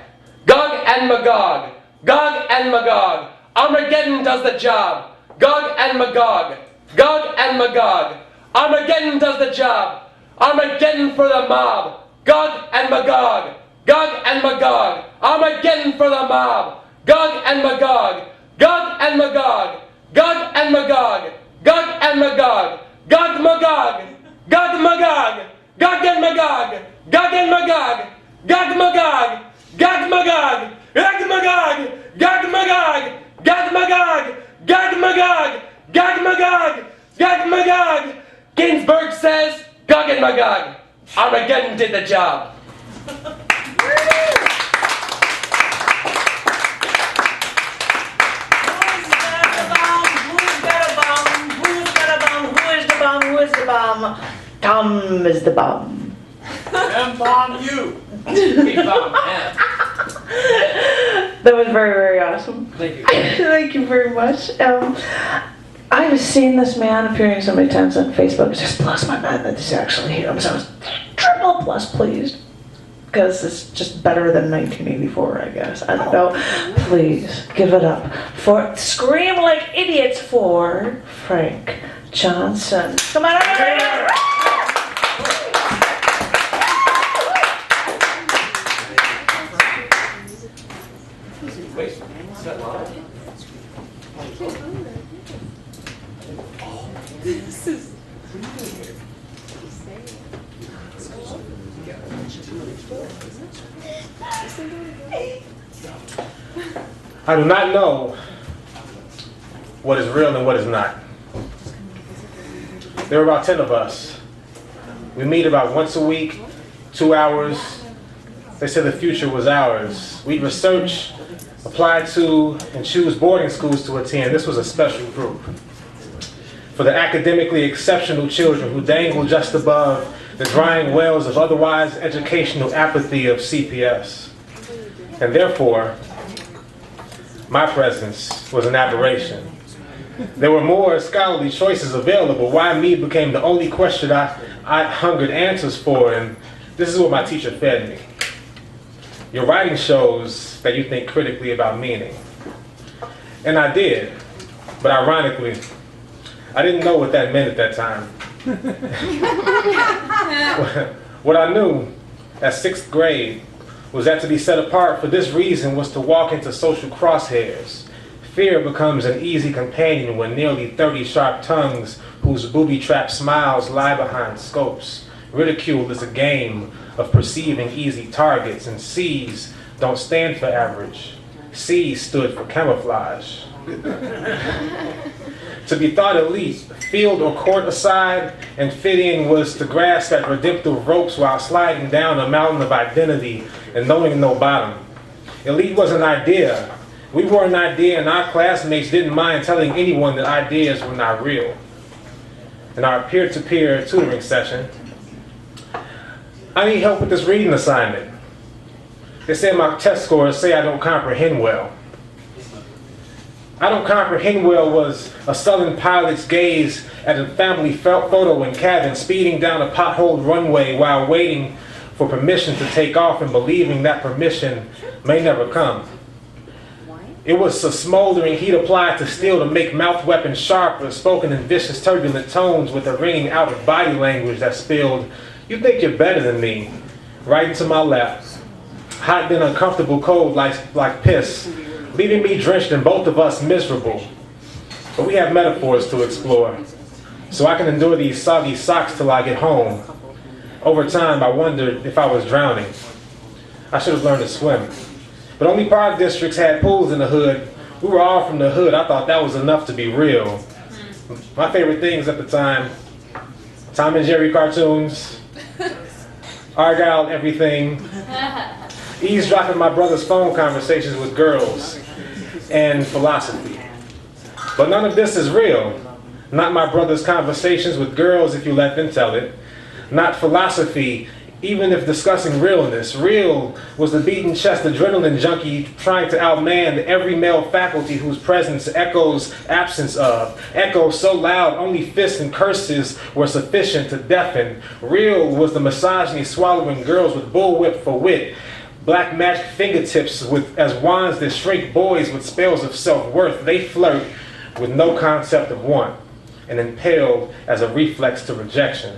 Gog and Magog. Gog and Magog. Armageddon does the job. Gog and Magog. Gog and Magog. Armageddon does the job. Armageddon for the mob. Gog and Magog. Gog and Magog. Armageddon for the mob. Gog and Magog. Gog and Magog. Gog and Magog. Gog and Magog. Gog Magog. Gog Magog. Gog and Magog. Gog and Magog. Gog Magog. Gog Magog. Gog Magog. Gog Magog. Gog Magog. Gog Magog. Gog Magog. Gog Magog. Ginsburg says, Gog and Magog. Armageddon did the job. Who is the bomb? Tom is the bomb. And bomb you. That was very, very awesome. Thank you. Thank you very much. I have seen this man appearing so many times on Facebook. It just blows my mind that he's actually here. So I was triple plus pleased. Because it's just better than 1984, I guess. I don't know. Please give it up for Scream Like Idiots for Frank Johnson. Come on, everybody! I do not know what is real and what is not. There are about 10 of us. We meet about once a week, 2 hours. They said the future was ours. We research, apply to, and choose boarding schools to attend. This was a special group for the academically exceptional children who dangle just above the drying wells of otherwise educational apathy of CPS. And therefore, my presence was an aberration. There were more scholarly choices available. Why me became the only question I hungered answers for, and this is what my teacher fed me. Your writing shows that you think critically about meaning. And I did, but ironically, I didn't know what that meant at that time. What I knew at 6th grade was that to be set apart for this reason was to walk into social crosshairs. Fear becomes an easy companion when nearly 30 sharp tongues whose booby-trapped smiles lie behind scopes. Ridicule is a game of perceiving easy targets, and C's don't stand for average. C stood for camouflage. To be thought elite, field or court aside, and fit in was to grasp at redemptive ropes while sliding down a mountain of identity and knowing no bottom. Elite was an idea. We were an idea, and our classmates didn't mind telling anyone that ideas were not real. In our peer-to-peer tutoring session, I need help with this reading assignment. They said my test scores say I don't comprehend well. I don't comprehend well was a Southern pilot's gaze at a family photo in cabin speeding down a potholed runway while waiting for permission to take off and believing that permission may never come. It was a smoldering heat applied to steel to make mouth weapons sharper, spoken in vicious, turbulent tones with a ringing out of body language that spilled, "You think you're better than me," right into my lap. Hot then uncomfortable cold like piss, leaving me drenched and both of us miserable. But we have metaphors to explore, so I can endure these soggy socks till I get home. Over time, I wondered if I was drowning. I should have learned to swim. But only park districts had pools in the hood. We were all from the hood. I thought that was enough to be real. My favorite things at the time, Tom and Jerry cartoons, Argyle everything, eavesdropping my brother's phone conversations with girls, and philosophy. But none of this is real. Not my brother's conversations with girls if you let them tell it. Not philosophy, even if discussing realness. Real was the beaten chest adrenaline junkie trying to outman every male faculty whose presence echoes absence of. Echoes so loud only fists and curses were sufficient to deafen. Real was the misogyny swallowing girls with bullwhip for wit. Black magic fingertips as wands that shrink boys with spells of self-worth. They flirt with no concept of want and impaled as a reflex to rejection.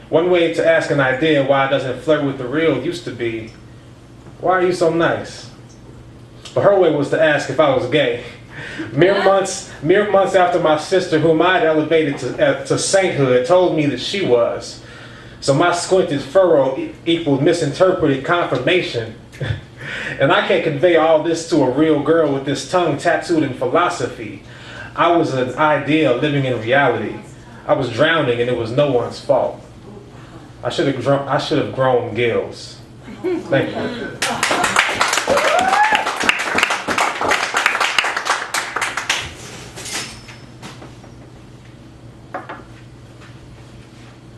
One way to ask an idea why it doesn't flirt with the real used to be, "Why are you so nice?" But her way was to ask if I was gay. Mere months after my sister, whom I had elevated to sainthood, told me that she was. So my squinted furrow equaled misinterpreted confirmation. And I can't convey all this to a real girl with this tongue tattooed in philosophy. I was an idea living in reality. I was drowning and it was no one's fault. I should have grown gills. Thank you.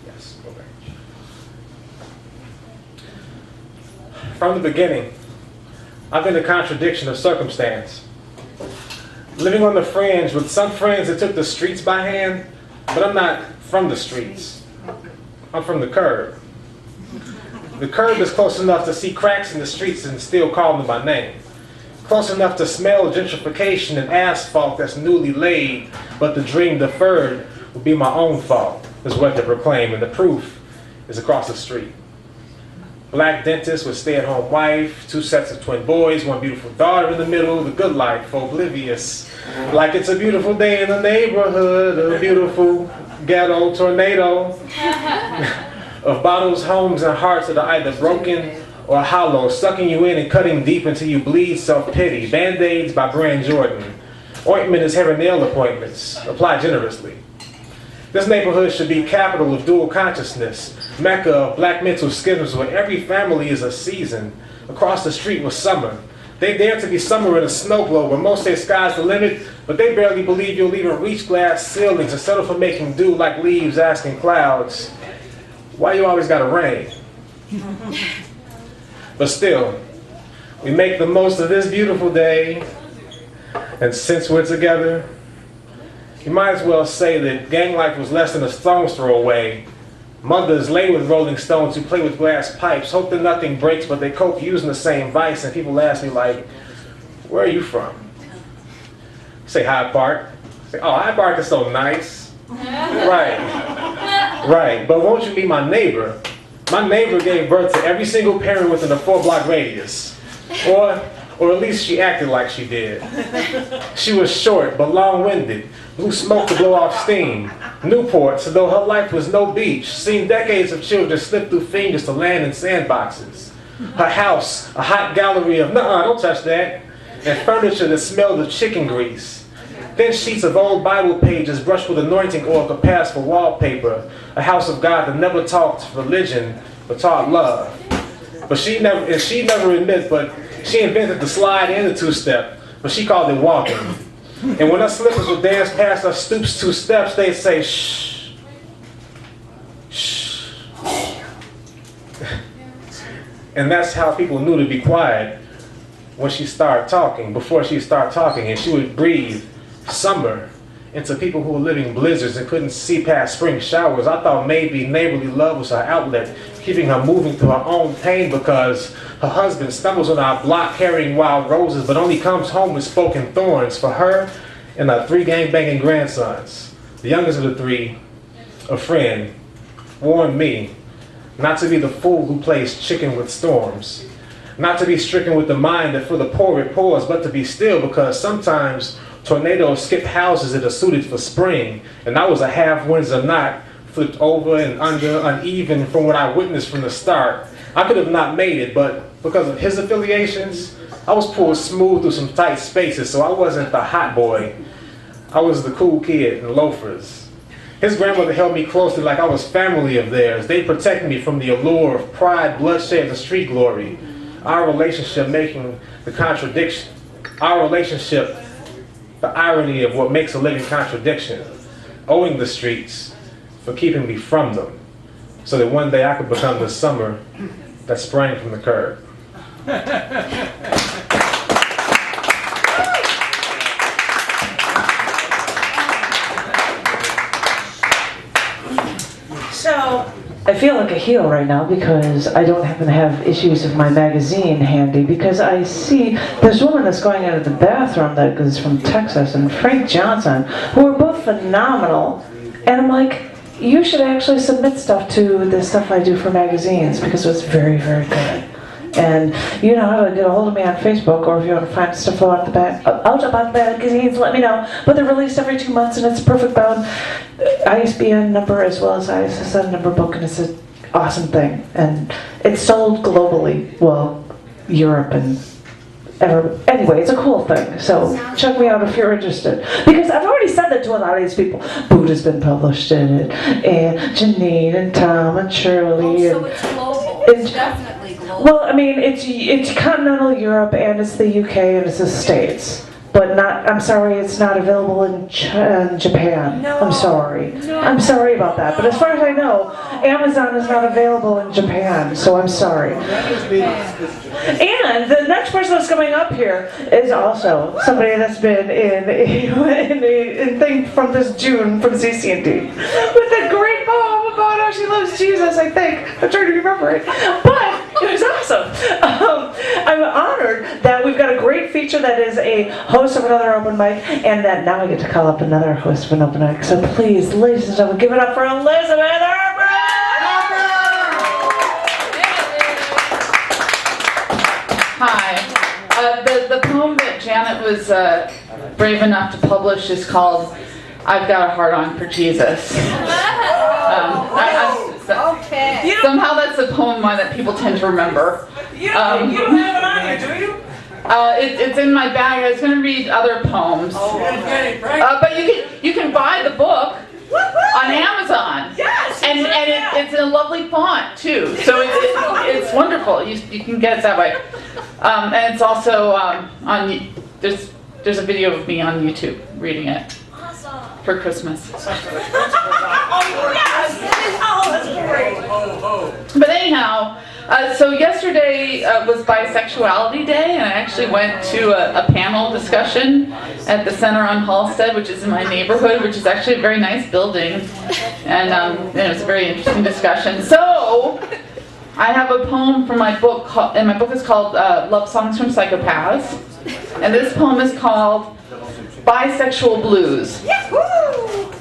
Yes, go back. From the beginning, I've been a contradiction of circumstance. Living on the fringe with some friends that took the streets by hand, but I'm not from the streets. I'm from the curb. The curb is close enough to see cracks in the streets and still call them by name. Close enough to smell gentrification and asphalt that's newly laid, but the dream deferred would be my own fault, is what they proclaim, and the proof is across the street. Black dentist with stay-at-home wife, 2 sets of twin boys, 1 beautiful daughter in the middle, the good life, oblivious. Like it's a beautiful day in the neighborhood, a beautiful ghetto tornado of bottles, homes, and hearts that are either broken or hollow, sucking you in and cutting deep until you bleed self-pity. Band-Aids by Brand Jordan. Ointment is hair and nail appointments. Apply generously. This neighborhood should be capital of dual consciousness, mecca of black mental schisms where every family is a season. Across the street was summer. They dare to be summer in a snow globe where most say sky's the limit, but they barely believe you'll even reach glass ceilings and settle for making do like leaves asking clouds, "Why you always gotta rain?" But still, we make the most of this beautiful day, and since we're together, you might as well say that gang life was less than a stone's throw away. Mothers lay with rolling stones who play with glass pipes, hope that nothing breaks, but they cope using the same vice. And people ask me like, "Where are you from?" Say Hyde Park. Say, "Oh, Hyde Park is so nice." Right. But won't you be my neighbor? My neighbor gave birth to every single parent within a 4-block radius. Or at least she acted like she did. She was short but long-winded, blew smoke to blow off steam. Newports, though her life was no beach, seen decades of children slip through fingers to land in sandboxes. Her house, a hot gallery of, "Nuh-uh, don't touch that," and furniture that smelled of chicken grease. Thin sheets of old Bible pages brushed with anointing oil could pass for wallpaper. A house of God that never talked religion, but taught love. But she never admits, but she invented the slide and the 2-step, but she called it walking. And when her slippers would dance past her stoops 2 steps, they'd say, "Shh, shh." And that's how people knew to be quiet when she started talking, before she started talking, and she would breathe summer into people who were living blizzards and couldn't see past spring showers. I thought maybe neighborly love was her outlet, keeping her moving through her own pain because her husband stumbles on our block carrying wild roses, but only comes home with spoken thorns for her and our 3 gang-banging grandsons. The youngest of the 3, a friend, warned me not to be the fool who plays chicken with storms, not to be stricken with the mind that for the poor it pours, but to be still, because sometimes tornadoes skip houses that are suited for spring, and I was a half-Windsor knot, flipped over and under, uneven from what I witnessed from the start. I could have not made it, but because of his affiliations, I was pulled smooth through some tight spaces, so I wasn't the hot boy. I was the cool kid in loafers. His grandmother held me closely like I was family of theirs. They protected me from the allure of pride, bloodshed, and street glory. Our relationship making the contradiction. Our relationship, the irony of what makes a living contradiction. Owing the streets for keeping me from them, so that one day I could become the summer that sprang from the curb. So, I feel like a heel right now because I don't happen to have issues of my magazine handy, because I see this woman that's going out of the bathroom that is from Texas and Frank Johnson, who are both phenomenal, and I'm like, you should actually submit stuff to the stuff I do for magazines because it's very, very good. And you know how to get a hold of me on Facebook, or if you want to find stuff out about magazines, let me know. But they're released every 2 months, and it's a perfect bound ISBN number as well as ISSN number book, and it's an awesome thing. And it's sold globally, well, Europe and anyway, it's a cool thing. So check me out if you're interested, because I've already said that to a lot of these people. Buddha's been published in it, and Jenene and Tom and Shirley. So it's global. It's definitely global. Well, I mean, it's continental Europe, and it's the UK, and it's the States. But not, I'm sorry, it's not available in Japan. No. I'm sorry. No. I'm sorry about that. But as far as I know, Amazon is not available in Japan, so I'm sorry. And the next person that's coming up here is also somebody that's been in a thing from this June from CC&D with a great poem about how she loves Jesus, I think. I'm trying to remember it. But it was awesome. I'm honored that we've got a great feature that is a host of another open mic, and that now I get to call up another host of an open mic. So please, ladies and gentlemen, give it up for Elizabeth Harper! Hi. The poem that Janet was brave enough to publish is called "I've Got a Heart On for Jesus." okay. Somehow that's a poem that people tend to remember. You don't have it on you, do you? It's in my bag. I was going to read other poems. But you can buy the book on Amazon. Yes. And it's in a lovely font too. So it's wonderful. You can get it that way. And it's also on. There's a video of me on YouTube reading it for Christmas. Oh yes. Oh, that's great. But anyhow. So yesterday was Bisexuality Day, and I actually went to a panel discussion at the Center on Halstead, which is in my neighborhood, which is actually a very nice building, and it was a very interesting discussion. So I have a poem from my book, and my book is called Love Songs from Psychopaths, and this poem is called Bisexual Blues. Yahoo!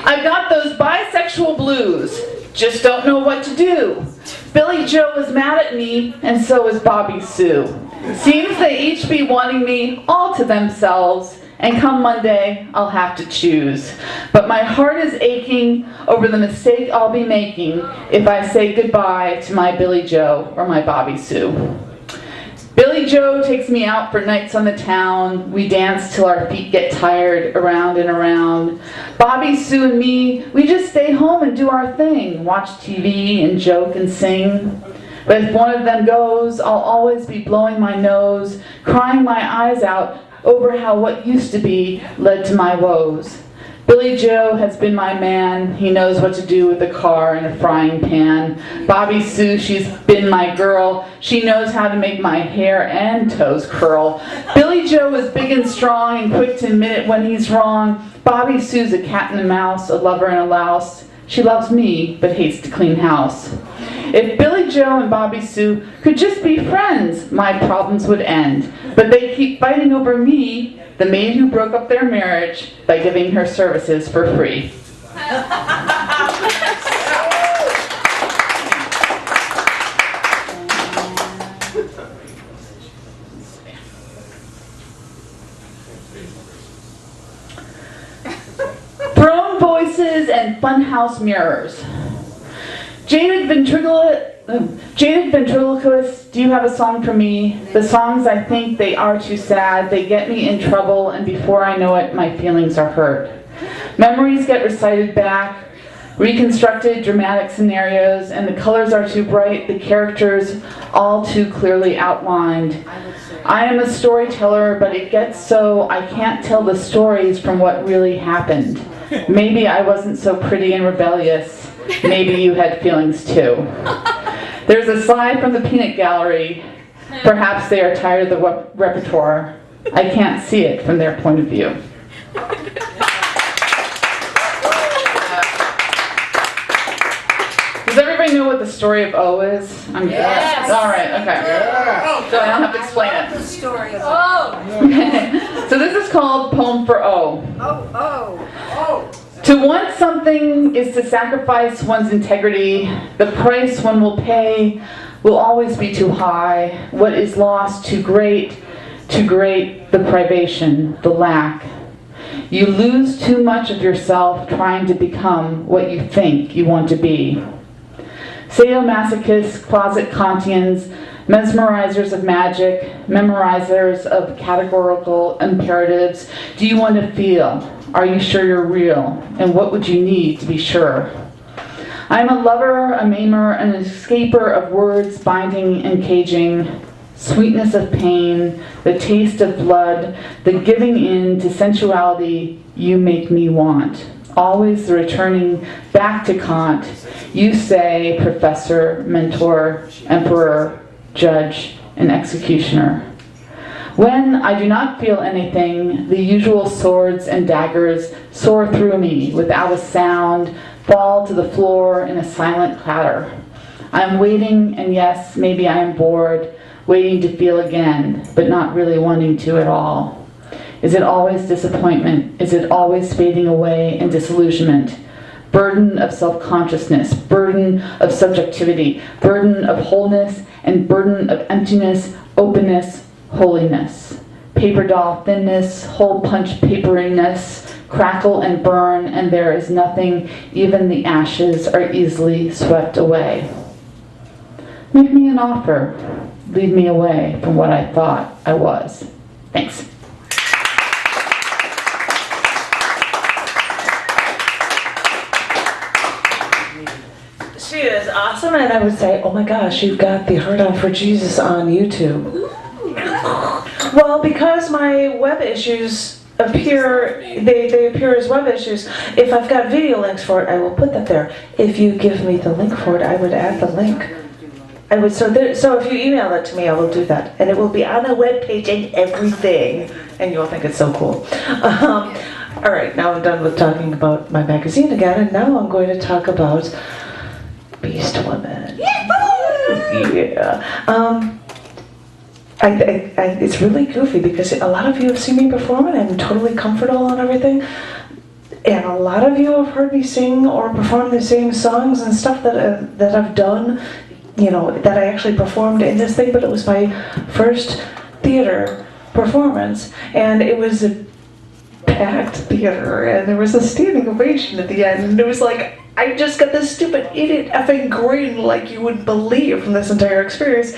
I've got those bisexual blues, just don't know what to do. Billy Joe is mad at me, and so is Bobby Sue. Seems they each be wanting me all to themselves, and come Monday, I'll have to choose. But my heart is aching over the mistake I'll be making if I say goodbye to my Billy Joe or my Bobby Sue. Billy Joe takes me out for nights on the town. We dance till our feet get tired, around and around. Bobby, Sue, and me, we just stay home and do our thing. Watch TV and joke and sing. But if one of them goes, I'll always be blowing my nose, crying my eyes out over how what used to be led to my woes. Billy Joe has been my man. He knows what to do with a car and a frying pan. Bobby Sue, she's been my girl. She knows how to make my hair and toes curl. Billy Joe is big and strong and quick to admit it when he's wrong. Bobby Sue's a cat and a mouse, a lover and a louse. She loves me, but hates to clean house. If Billy Joe and Bobby Sue could just be friends, my problems would end. But they keep fighting over me, the maid who broke up their marriage by giving her services for free. Throne voices and funhouse mirrors. Jaded ventriloquist, do you have a song for me? The songs I think they are too sad, they get me in trouble, and before I know it, my feelings are hurt. Memories get recited back, reconstructed dramatic scenarios, and the colors are too bright, the characters all too clearly outlined. I am a storyteller, but it gets so I can't tell the stories from what really happened. Maybe I wasn't so pretty and rebellious. Maybe you had feelings too. There's a slide from the peanut gallery. Perhaps they are tired of the repertoire. I can't see it from their point of view. Does everybody know what the story of O is? Yes. All right, okay. Yeah. So I don't have to explain it. The story of O. So this is called Poem for O. Oh. To want something is to sacrifice one's integrity. The price one will pay will always be too high. What is lost too great, the privation, the lack. You lose too much of yourself trying to become what you think you want to be. Sadomasochists, closet Kantians, mesmerizers of magic, memorizers of categorical imperatives. Do you want to feel? Are you sure you're real? And what would you need to be sure? I am a lover, a maimer, an escaper of words binding and caging, sweetness of pain, the taste of blood, the giving in to sensuality you make me want. Always the returning back to Kant. You say, professor, mentor, emperor, judge, and executioner. When I do not feel anything, the usual swords and daggers soar through me without a sound, fall to the floor in a silent clatter. I am waiting, and yes, maybe I am bored, waiting to feel again, but not really wanting to at all. Is it always disappointment? Is it always fading away in disillusionment? Burden of self-consciousness, burden of subjectivity, burden of wholeness, and burden of emptiness, openness, holiness. Paper doll thinness, hole punch paperiness, crackle and burn, and there is nothing, even the ashes are easily swept away. Make me an offer. Lead me away from what I thought I was. Thanks. She is awesome, and I would say, oh my gosh, you've got the Heart On for Jesus on YouTube. Well, because my web issues appear, they appear as web issues. If I've got video links for it, I will put that there. If you give me the link for it, I would add the link. I would, so if you email it to me, I will do that. And it will be on a web page and everything. And you'll think it's so cool. All right, now I'm done with talking about my magazine again, and now I'm going to talk about Beast Woman. Yeah. It's really goofy because a lot of you have seen me perform and I'm totally comfortable and everything. And a lot of you have heard me sing or perform the same songs and stuff that I've done, you know, that I actually performed in this thing, but it was my first theater performance. And it was a packed theater and there was a standing ovation at the end. And it was like, I just got this stupid idiot effing grin like you would believe from this entire experience.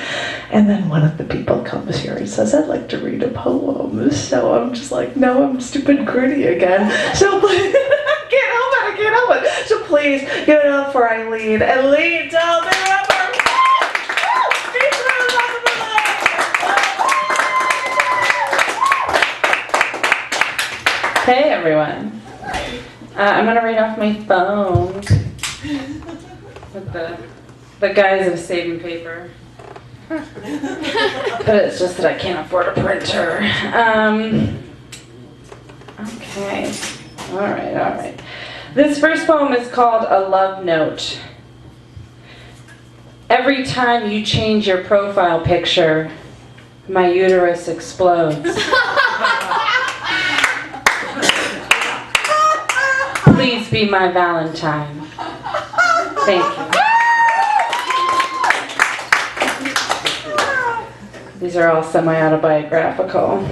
And then one of the people comes here and says, I'd like to read a poem. So I'm just like, no, I'm stupid gritty again. So please, I can't help it. So please give it up for Eileen. Eileen, tell me about Hey everyone. I'm gonna read off my phone with the guise of saving paper. But it's just that I can't afford a printer. Okay. All right. This first poem is called A Love Note. Every time you change your profile picture, my uterus explodes. Please be my Valentine. Thank you. These are all semi-autobiographical.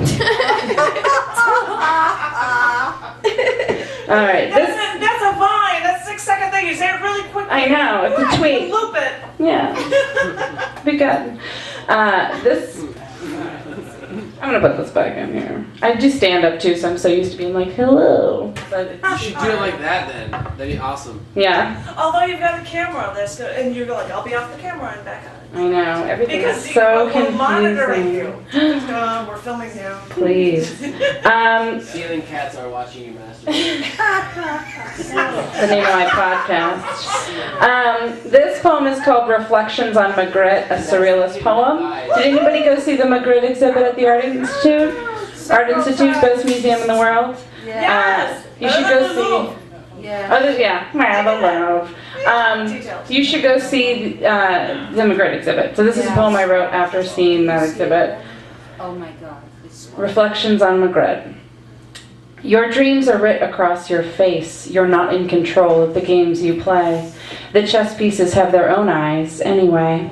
All right. That's a vine. That's a 6-second thing. You say it really quickly. I know. It's a tweet. Loop it. Yeah. Be good. This. I'm gonna put this back in here. I do stand up too, so I'm so used to being like, hello. But You should do it like that then. That'd be awesome. yeah, Although you've got a camera on this, and you're like, I'll be off the camera and back on it. I know. Everything Because is so we're monitoring confusing. you. We're filming you. Please. Ceiling cats are watching you masturbate. The name of my podcast. This poem is called Reflections on Magritte, a Surrealist Poem. Did anybody go see the Magritte exhibit at the Art Institute? Art Institute, best museum in the world? Yes. You should go see. You should go see the Magritte exhibit. So this is a poem I wrote after seeing that exhibit. Oh my God. Reflections on Magritte. Your dreams are writ across your face. You're not in control of the games you play. The chess pieces have their own eyes, anyway.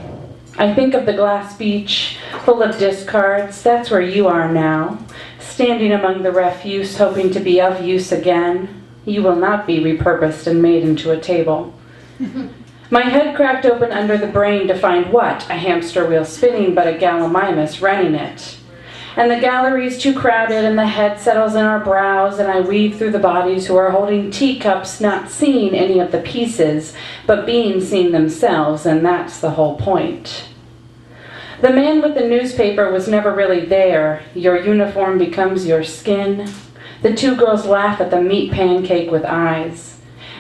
I think of the glass beach, full of discards. That's where you are now. Standing among the refuse, hoping to be of use again. You will not be repurposed and made into a table. My head cracked open under the brain to find what? A hamster wheel spinning, but a gallimimus running it. And the gallery's too crowded, and the head settles in our brows, and I weave through the bodies who are holding teacups, not seeing any of the pieces, but being seen themselves, and that's the whole point. The man with the newspaper was never really there. Your uniform becomes your skin. The two girls laugh at the meat pancake with eyes.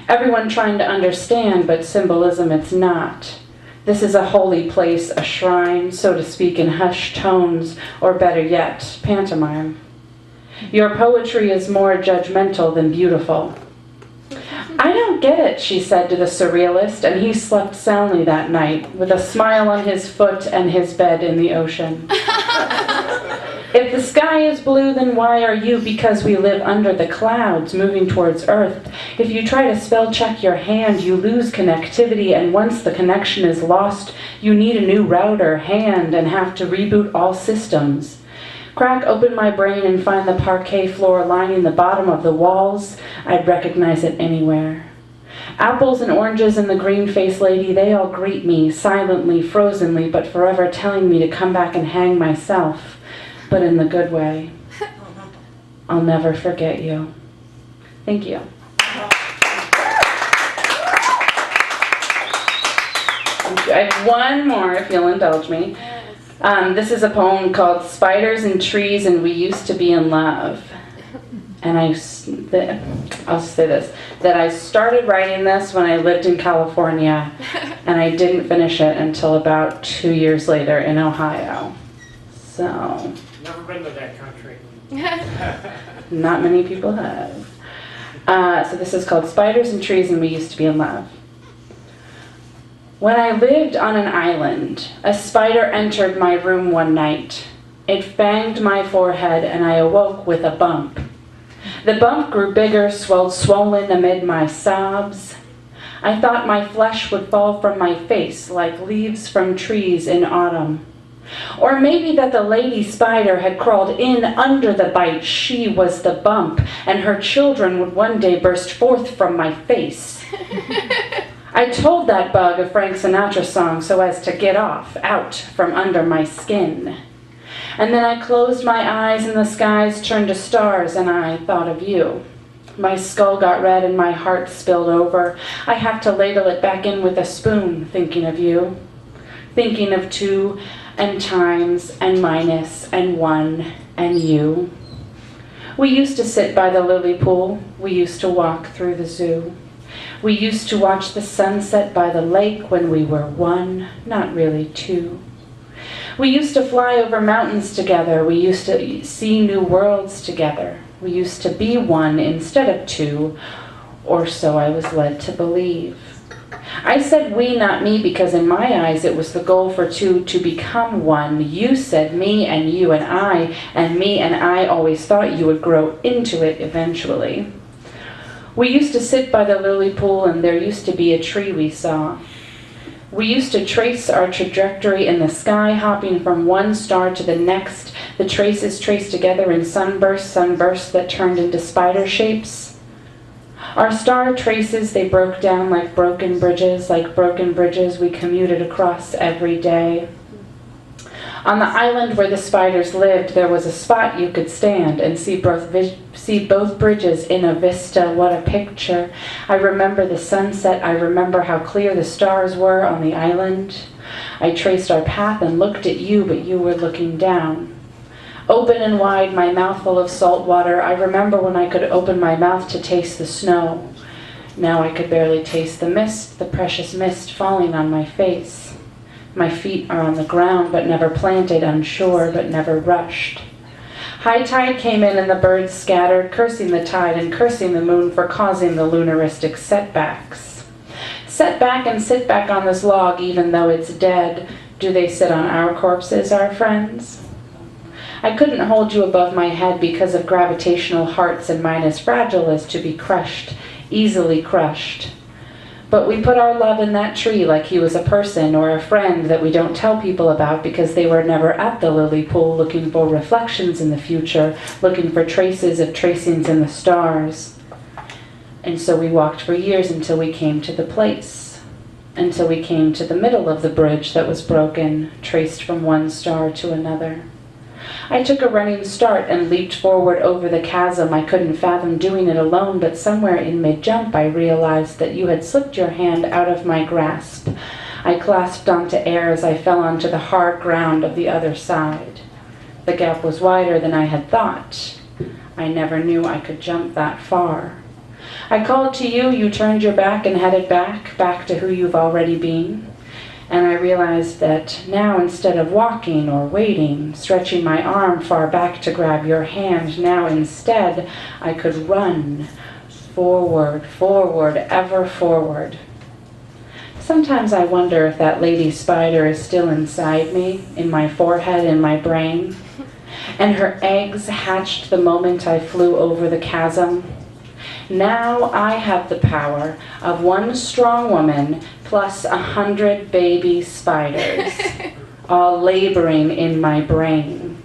Everyone trying to understand, but symbolism it's not. This is a holy place, a shrine, so to speak, in hushed tones, or better yet, pantomime. Your poetry is more judgmental than beautiful. I don't get it, she said to the surrealist, and he slept soundly that night, with a smile on his foot and his bed in the ocean. If the sky is blue, then why are you? Because we live under the clouds, moving towards Earth. If you try to spell check your hand, you lose connectivity, and once the connection is lost, you need a new router, hand, and have to reboot all systems. Crack open my brain and find the parquet floor lining the bottom of the walls. I'd recognize it anywhere. Apples and oranges and the green-faced lady, they all greet me, silently, frozenly, but forever telling me to come back and hang myself. But in the good way. I'll never forget you. Thank you. I have one more, if you'll indulge me. This is a poem called Spiders and Trees and We Used to Be in Love. And I'll say this, that I started writing this when I lived in California, and I didn't finish it until about 2 years later in Ohio. So... Never been to that country. Not many people have. So this is called Spiders and Trees and We Used to Be in Love. When I lived on an island, a spider entered my room one night. It fanged my forehead and I awoke with a bump. The bump grew bigger, swollen amid my sobs. I thought my flesh would fall from my face like leaves from trees in autumn. Or maybe that the lady spider had crawled in under the bite. She was the bump, and her children would one day burst forth from my face. I told that bug a Frank Sinatra song so as to get off, out from under my skin. And then I closed my eyes and the skies turned to stars and I thought of you. My skull got red and my heart spilled over. I have to ladle it back in with a spoon, thinking of you. Thinking of two and times and minus and one and you. We used to sit by the lily pool. We used to walk through the zoo. We used to watch the sunset by the lake when we were one, not really two. We used to fly over mountains together. We used to see new worlds together. We used to be one instead of two. Or so I was led to believe. I said we, not me, because in my eyes it was the goal for two to become one. You said me and you and me and I always thought you would grow into it eventually. We used to sit by the lily pool and there used to be a tree we saw. We used to trace our trajectory in the sky, hopping from one star to the next, the traces traced together in sunbursts that turned into spider shapes. Our star traces, they broke down like broken bridges we commuted across every day. On the island where the spiders lived, there was a spot you could stand and see both bridges in a vista. What a picture. I remember the sunset. I remember how clear the stars were on the island. I traced our path and looked at you, but you were looking down. Open and wide, my mouth full of salt water. I remember when I could open my mouth to taste the snow. Now I could barely taste the mist, the precious mist falling on my face. My feet are on the ground, but never planted, unsure, but never rushed. High tide came in and the birds scattered, cursing the tide and cursing the moon for causing the lunaristic setbacks. Set back and sit back on this log, even though it's dead. Do they sit on our corpses, our friends? I couldn't hold you above my head because of gravitational hearts, and mine as fragile as to be crushed, easily crushed. But we put our love in that tree like he was a person or a friend that we don't tell people about because they were never at the lily pool looking for reflections in the future, looking for traces of tracings in the stars. And so we walked for years until we came to the place, until we came to the middle of the bridge that was broken, traced from one star to another. I took a running start and leaped forward over the chasm. I couldn't fathom doing it alone, but somewhere in mid-jump I realized that you had slipped your hand out of my grasp. I clasped onto air as I fell onto the hard ground of the other side. The gap was wider than I had thought. I never knew I could jump that far. I called to you, you turned your back and headed back to who you've already been. And I realized that now, instead of walking or waiting, stretching my arm far back to grab your hand, now instead I could run forward, ever forward. Sometimes I wonder if that lady spider is still inside me, in my forehead, in my brain, and her eggs hatched the moment I flew over the chasm. Now I have the power of one strong woman plus 100 baby spiders, all laboring in my brain.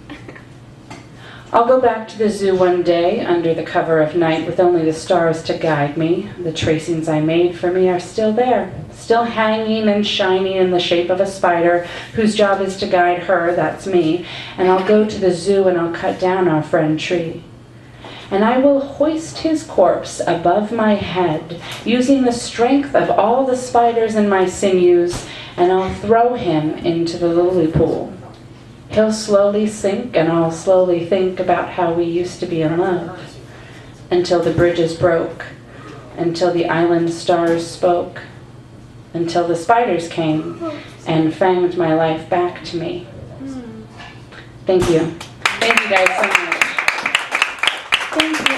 I'll go back to the zoo one day under the cover of night with only the stars to guide me. The tracings I made for me are still there, still hanging and shining in the shape of a spider whose job is to guide her, that's me. And I'll go to the zoo and I'll cut down our friend tree. And I will hoist his corpse above my head, using the strength of all the spiders in my sinews, and I'll throw him into the lily pool. He'll slowly sink, and I'll slowly think about how we used to be in love, until the bridges broke, until the island stars spoke, until the spiders came and fanged my life back to me. Thank you. Thank you guys so much. Thank you.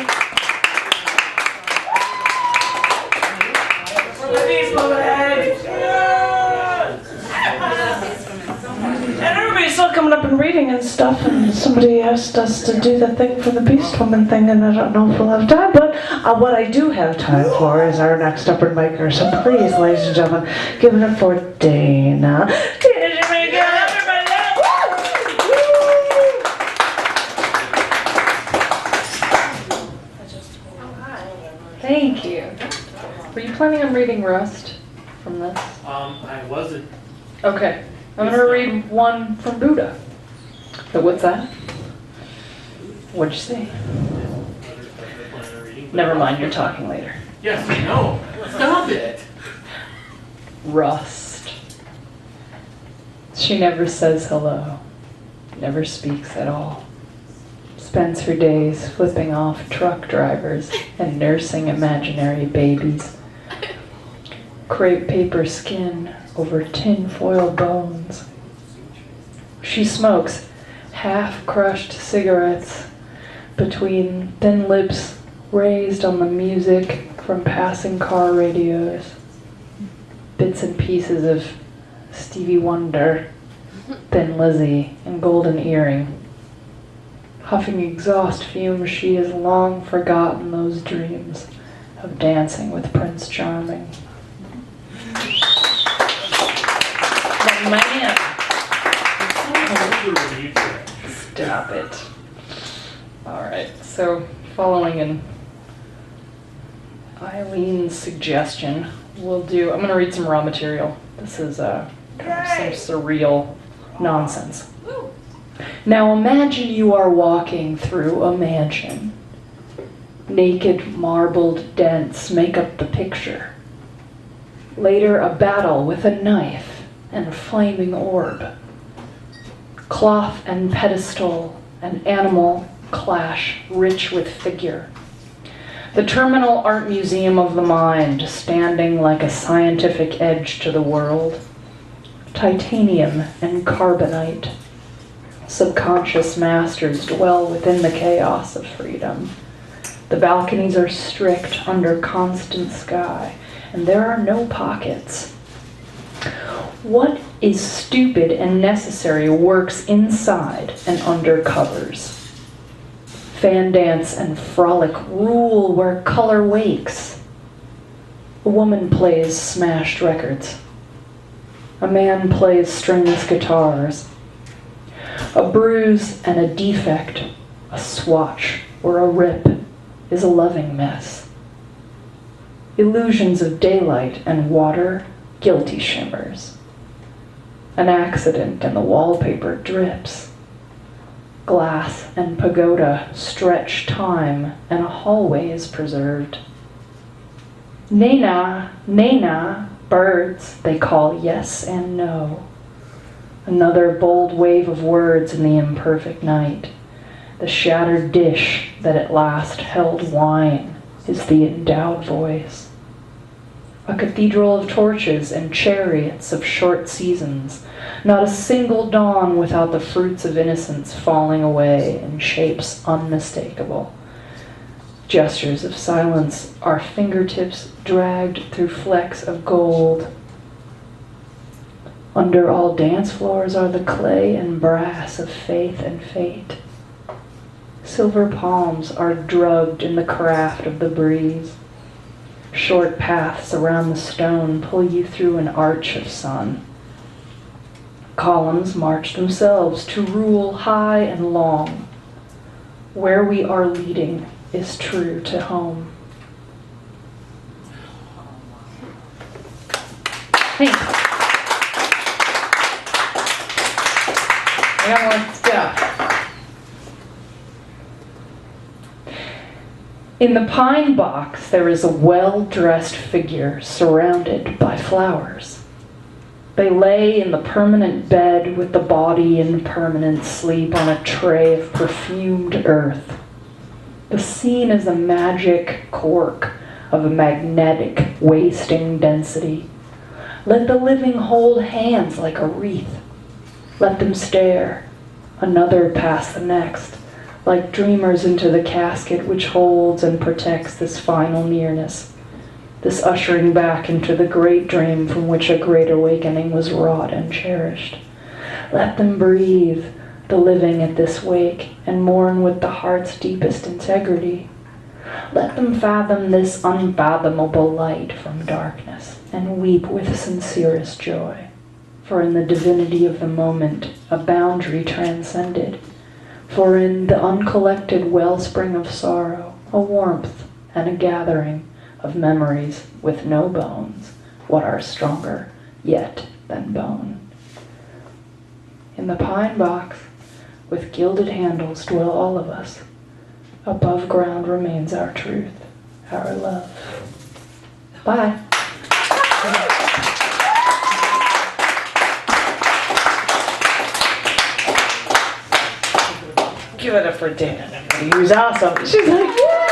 And everybody's still coming up and reading and stuff, and somebody asked us to do the thing for the Beast Woman thing, and I don't know if we'll have time, but what I do have time for is our next upper micer. So please, ladies and gentlemen, give it up for Dana. Dana, everybody! Thank you. Were you planning on reading Rust from this? I wasn't. Okay. I'm going to read one from Buddha. But what's that? What'd you say? Never mind, you're talking later. Yes, I know. Stop it. Rust. She never says hello. Never speaks at all. Spends her days flipping off truck drivers and nursing imaginary babies. Crepe paper skin over tin-foil bones. She smokes half-crushed cigarettes between thin lips raised on the music from passing car radios, bits and pieces of Stevie Wonder, Thin Lizzy, and Golden Earring. Huffing exhaust fumes, she has long forgotten those dreams of dancing with Prince Charming. The man. Stop it. Alright, so following in Eileen's suggestion, I'm going to read some raw material. This is kind of some surreal nonsense. Now imagine you are walking through a mansion. Naked marbled dents make up the picture. Later, a battle with a knife and a flaming orb. Cloth and pedestal and animal clash, rich with figure. The Terminal Art Museum of the Mind, standing like a scientific edge to the world. Titanium and carbonite. Subconscious masters dwell within the chaos of freedom. The balconies are strict under constant sky, and there are no pockets. What is stupid and necessary works inside and under covers. Fan dance and frolic rule where color wakes. A woman plays smashed records. A man plays stringless guitars. A bruise and a defect, a swatch or a rip, is a loving mess. Illusions of daylight and water, guilty shimmers. An accident and the wallpaper drips. Glass and pagoda stretch time and a hallway is preserved. Nena, nena, birds, they call yes and no. Another bold wave of words in the imperfect night. The shattered dish that at last held wine is the endowed voice. A cathedral of torches and chariots of short seasons. Not a single dawn without the fruits of innocence falling away in shapes unmistakable. Gestures of silence, our fingertips dragged through flecks of gold. Under all dance floors are the clay and brass of faith and fate. Silver palms are drugged in the craft of the breeze. Short paths around the stone pull you through an arch of sun. Columns march themselves to rule high and long. Where we are leading is true to home. Thanks. I got more stuff. In the pine box, there is a well-dressed figure surrounded by flowers. They lay in the permanent bed with the body in permanent sleep on a tray of perfumed earth. The scene is a magic cork of a magnetic, wasting density. Let the living hold hands like a wreath. Let them stare, another past the next, like dreamers into the casket which holds and protects this final nearness, this ushering back into the great dream from which a great awakening was wrought and cherished. Let them breathe, the living at this wake, and mourn with the heart's deepest integrity. Let them fathom this unfathomable light from darkness, and weep with sincerest joy. For in the divinity of the moment, a boundary transcended. For in the uncollected wellspring of sorrow, a warmth and a gathering of memories with no bones, what are stronger yet than bone. In the pine box, with gilded handles, dwell all of us. Above ground remains our truth, our love. Bye. Give it up for Dana. He was awesome. She's like, yeah!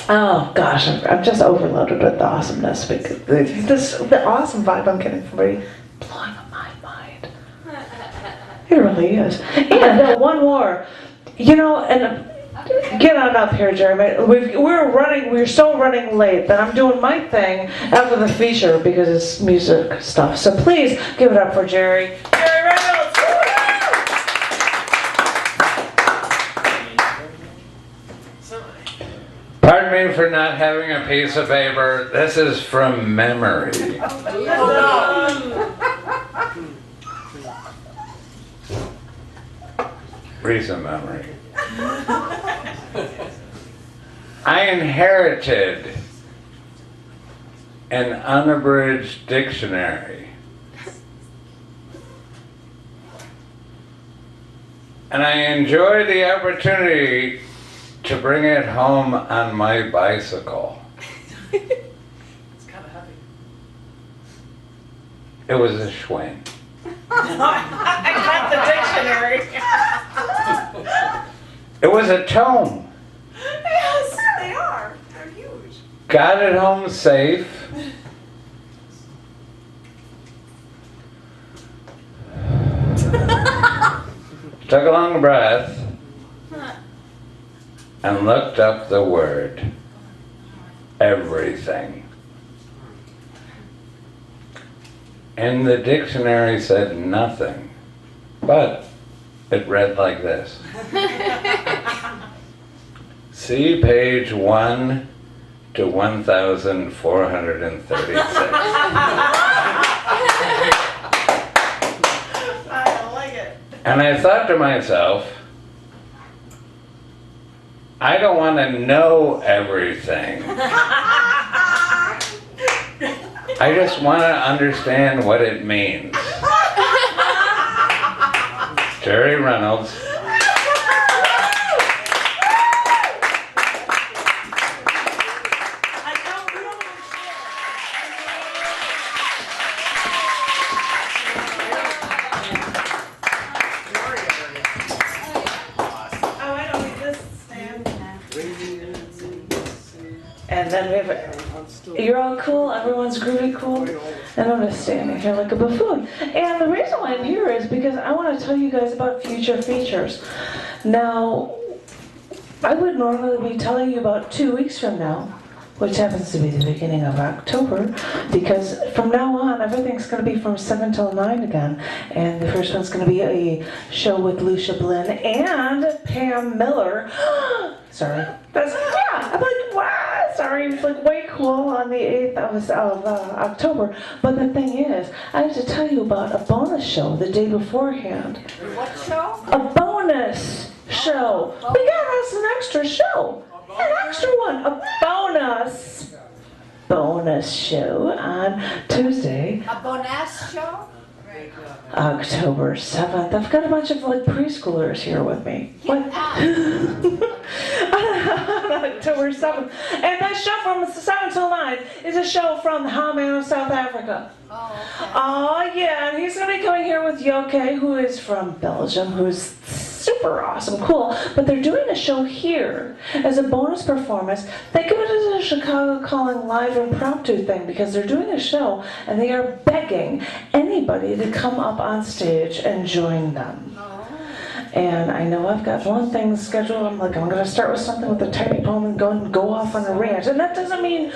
Oh gosh, I'm just overloaded with the awesomeness because the awesome vibe I'm getting from everybody blowing up my mind. It really is. And one more, and Get on up here, Jeremy. We're so running late that I'm doing my thing after the feature because it's music stuff. So please give it up for Jerry. Jerry Reynolds! Pardon me for not having a piece of paper. This is from memory. Recent memory. I inherited an unabridged dictionary. And I enjoy the opportunity to bring it home on my bicycle. It's kind of heavy. It was a Schwinn. I got the dictionary. It was a tome. Yes, they are. They're huge. Got it home safe. Took a long breath and looked up the word everything. And the dictionary said nothing, but it read like this. See page 1 to 1436. I like it. And I thought to myself, I don't want to know everything. I just want to understand what it means. Jerry Reynolds. And then we have you're all cool, everyone's groovy cool, and I'm just standing here like a buffoon. And the reason why I'm here is because I want to tell you guys about future features. Now, I would normally be telling you about 2 weeks from now, which happens to be the beginning of October, because from now on, everything's going to be from 7 till 9 again. And the first one's going to be a show with Lucia Blinn and Pam Miller. Sorry. I'm like, wow, sorry, it's like way cool on the 8th of October. But the thing is, I have to tell you about a bonus show the day beforehand. What show? A bonus show. We got us an extra show. An extra one. A bonus show on Tuesday. A bonus show? October 7th. I've got a bunch of like preschoolers here with me. What? October 7th. And that show from 7 till 9 is a show from the Harper of South Africa. Oh, yeah, and he's going to be coming here with Joke, who is from Belgium, who's super awesome, cool. But they're doing a show here as a bonus performance. Think of it as a Chicago Calling live impromptu thing because they're doing a show and they are begging anybody to come up on stage and join them. And I know I've got one thing scheduled. I'm going to start with something with a tiny poem and go off on a rant. And that doesn't mean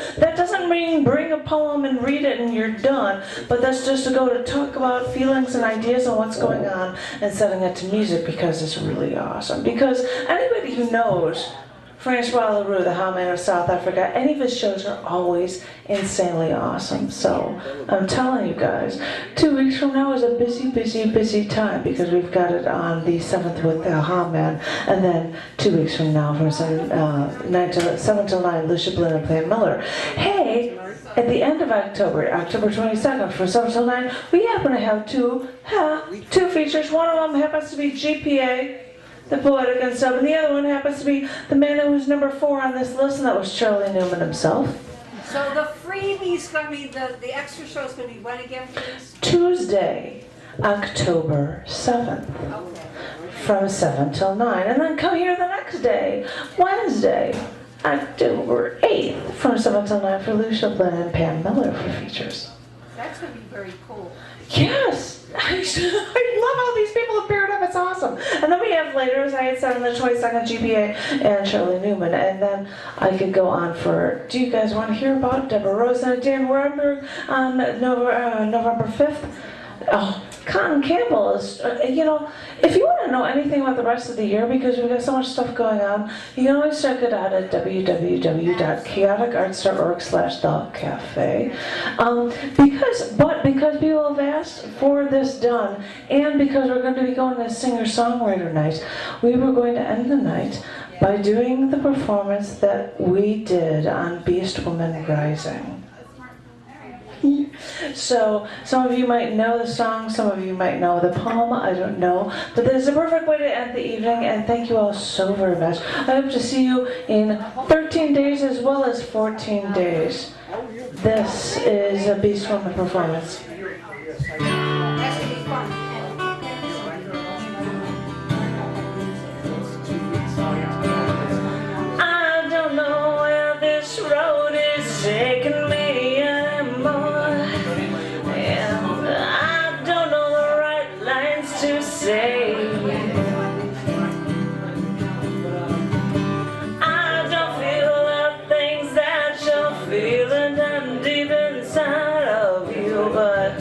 bring a poem and read it and you're done. But that's just to go to talk about feelings and ideas and what's going on and setting it to music because it's really awesome. Because anybody who knows Francois Leroux, the Howman of South Africa, any of his shows are always insanely awesome. So I'm telling you guys, 2 weeks from now is a busy, busy, busy time because we've got it on the 7th with the Howman, and then 2 weeks from now from 7 till 9, Lucia Blinn and Pam Miller. Hey, at the end of October, October 22nd, from 7 till 9, we happen to have two features. One of them happens to be GPA, the Poetic and Sub, and the other one happens to be the man who was number 4 on this list, and that was Charlie Newman himself. So the freebie's going to be, the extra show's going to be when again, please? Tuesday, October 7th, from 7 till 9, and then come here the next day, Wednesday, October 8th, from 7 till 9 for Lucia Blinn and Pam Miller for features. That's going to be very cool. Yes! I love how these people have paired up. It's that's awesome. And then we have later, as I had said, on the 22nd, GPA and Shirley Newman. And then I could go on for, do you guys want to hear about Deborah Rose and Dan Wurmberg on November 5th? Oh, Cotton Campbell is, if you want to know anything about the rest of the year, because we've got so much stuff going on, you can always check it out at www.chaoticarts.org/thecafe. Because people have asked for this done, and because we're going to be going to singer-songwriter night, we were going to end the night by doing the performance that we did on Beast Woman Rising. So, some of you might know the song, some of you might know the poem, I don't know. But this is a perfect way to end the evening, and thank you all so very much. I hope to see you in 13 days as well as 14 days. This is a Beast Woman performance. I don't know where this road is taking me. I don't feel the things that you're feeling down deep inside of you, but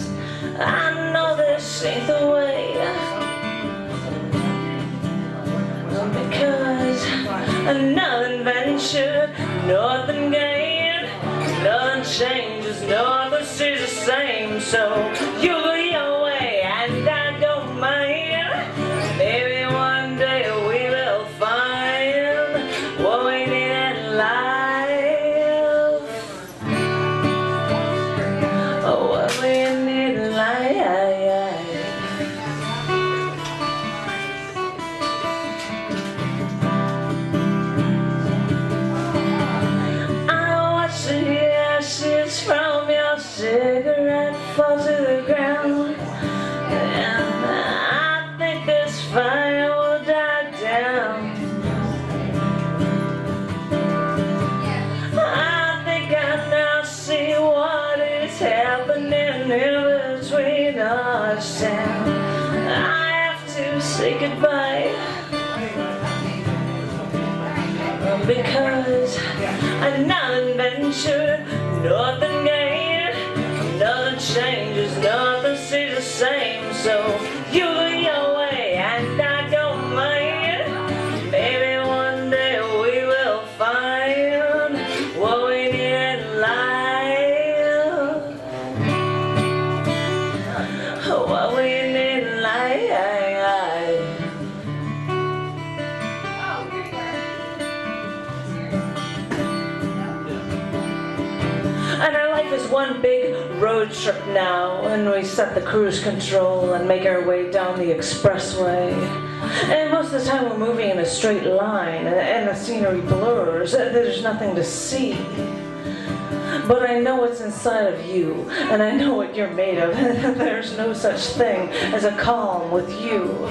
I know this ain't the way, because nothing ventured, nothing gained, nothing changes, nothing stays the same. So you go your way and I go mine. Maybe one day we will find what we need in life. Oh, what we need in life. I watch the ashes from your cigarette fall to the ground, and I think this fire will die down. I think I now see what is happening in between us, and I have to say goodbye, because nothing ventured, nothing gained, nothing changes, nothing stays the same. So you go your way and I go mine. Maybe one day we will find what we need in life. What we need in life. And our life is one big road trip now, and we set the cruise control and make our way down the expressway. And most of the time we're moving in a straight line, and the scenery blurs. There's nothing to see. But I know what's inside of you, and I know what you're made of. There's no such thing as a calm with you.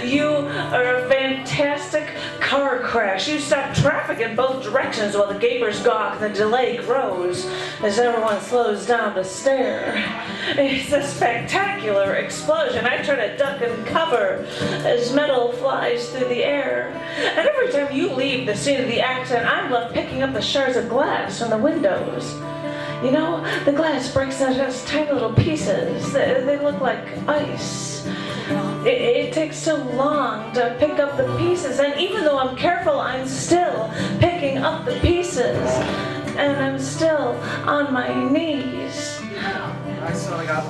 You are a fantastic car crash. You stop traffic in both directions while the gapers gawk and the delay grows as everyone slows down to stare. It's a spectacular explosion. I try to duck and cover as metal flies through the air. And every time you leave the scene of the accident, I'm left picking up the shards of glass from the windows. You know, the glass breaks into just tiny little pieces. They look like ice. It takes so long to pick up the pieces, and even though I'm careful, I'm still picking up the pieces, and I'm still on my knees.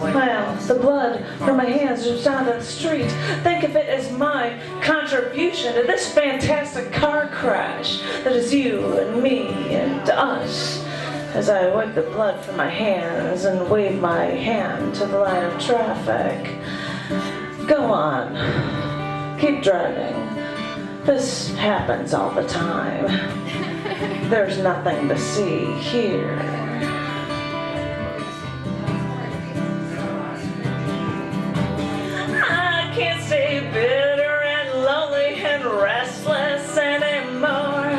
Well, the blood from my hands drips down the street. Think of it as my contribution to this fantastic car crash that is you and me and us. As I wipe the blood from my hands and wave my hand to the line of traffic. Go on. Keep driving. This happens all the time. There's nothing to see here. I can't stay bitter and lonely and restless anymore.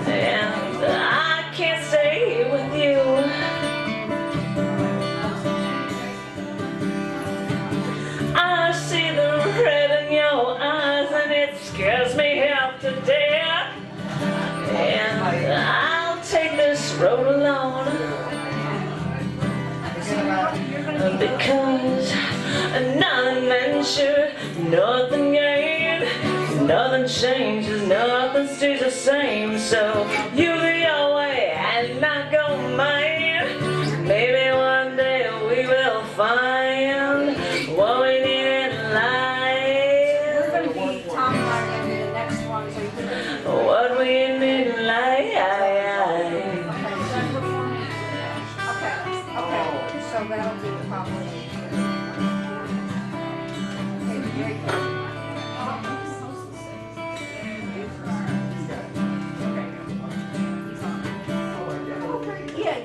And I can't stay with you. I see the red in your road alone. Because nothing ventured, nothing gained, nothing changes, nothing stays the same. So you go your way and I go mine. Maybe one day we will find what we need in life. We're going to be Tom Martin in the next one, so you can... What we need in life. Okay, so that'll be probably... Okay, very good.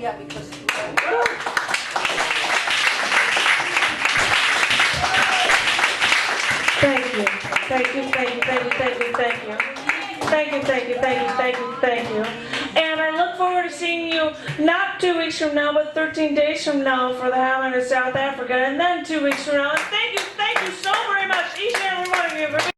Yeah, because... Thank you. Thank you, thank you, thank you, thank you, thank you. Thank you, thank you, thank you, thank you, thank you. And I look forward to seeing you not 2 weeks from now, but 13 days from now for the Highland of South Africa, and then 2 weeks from now. And thank you so very much, each and every one of you.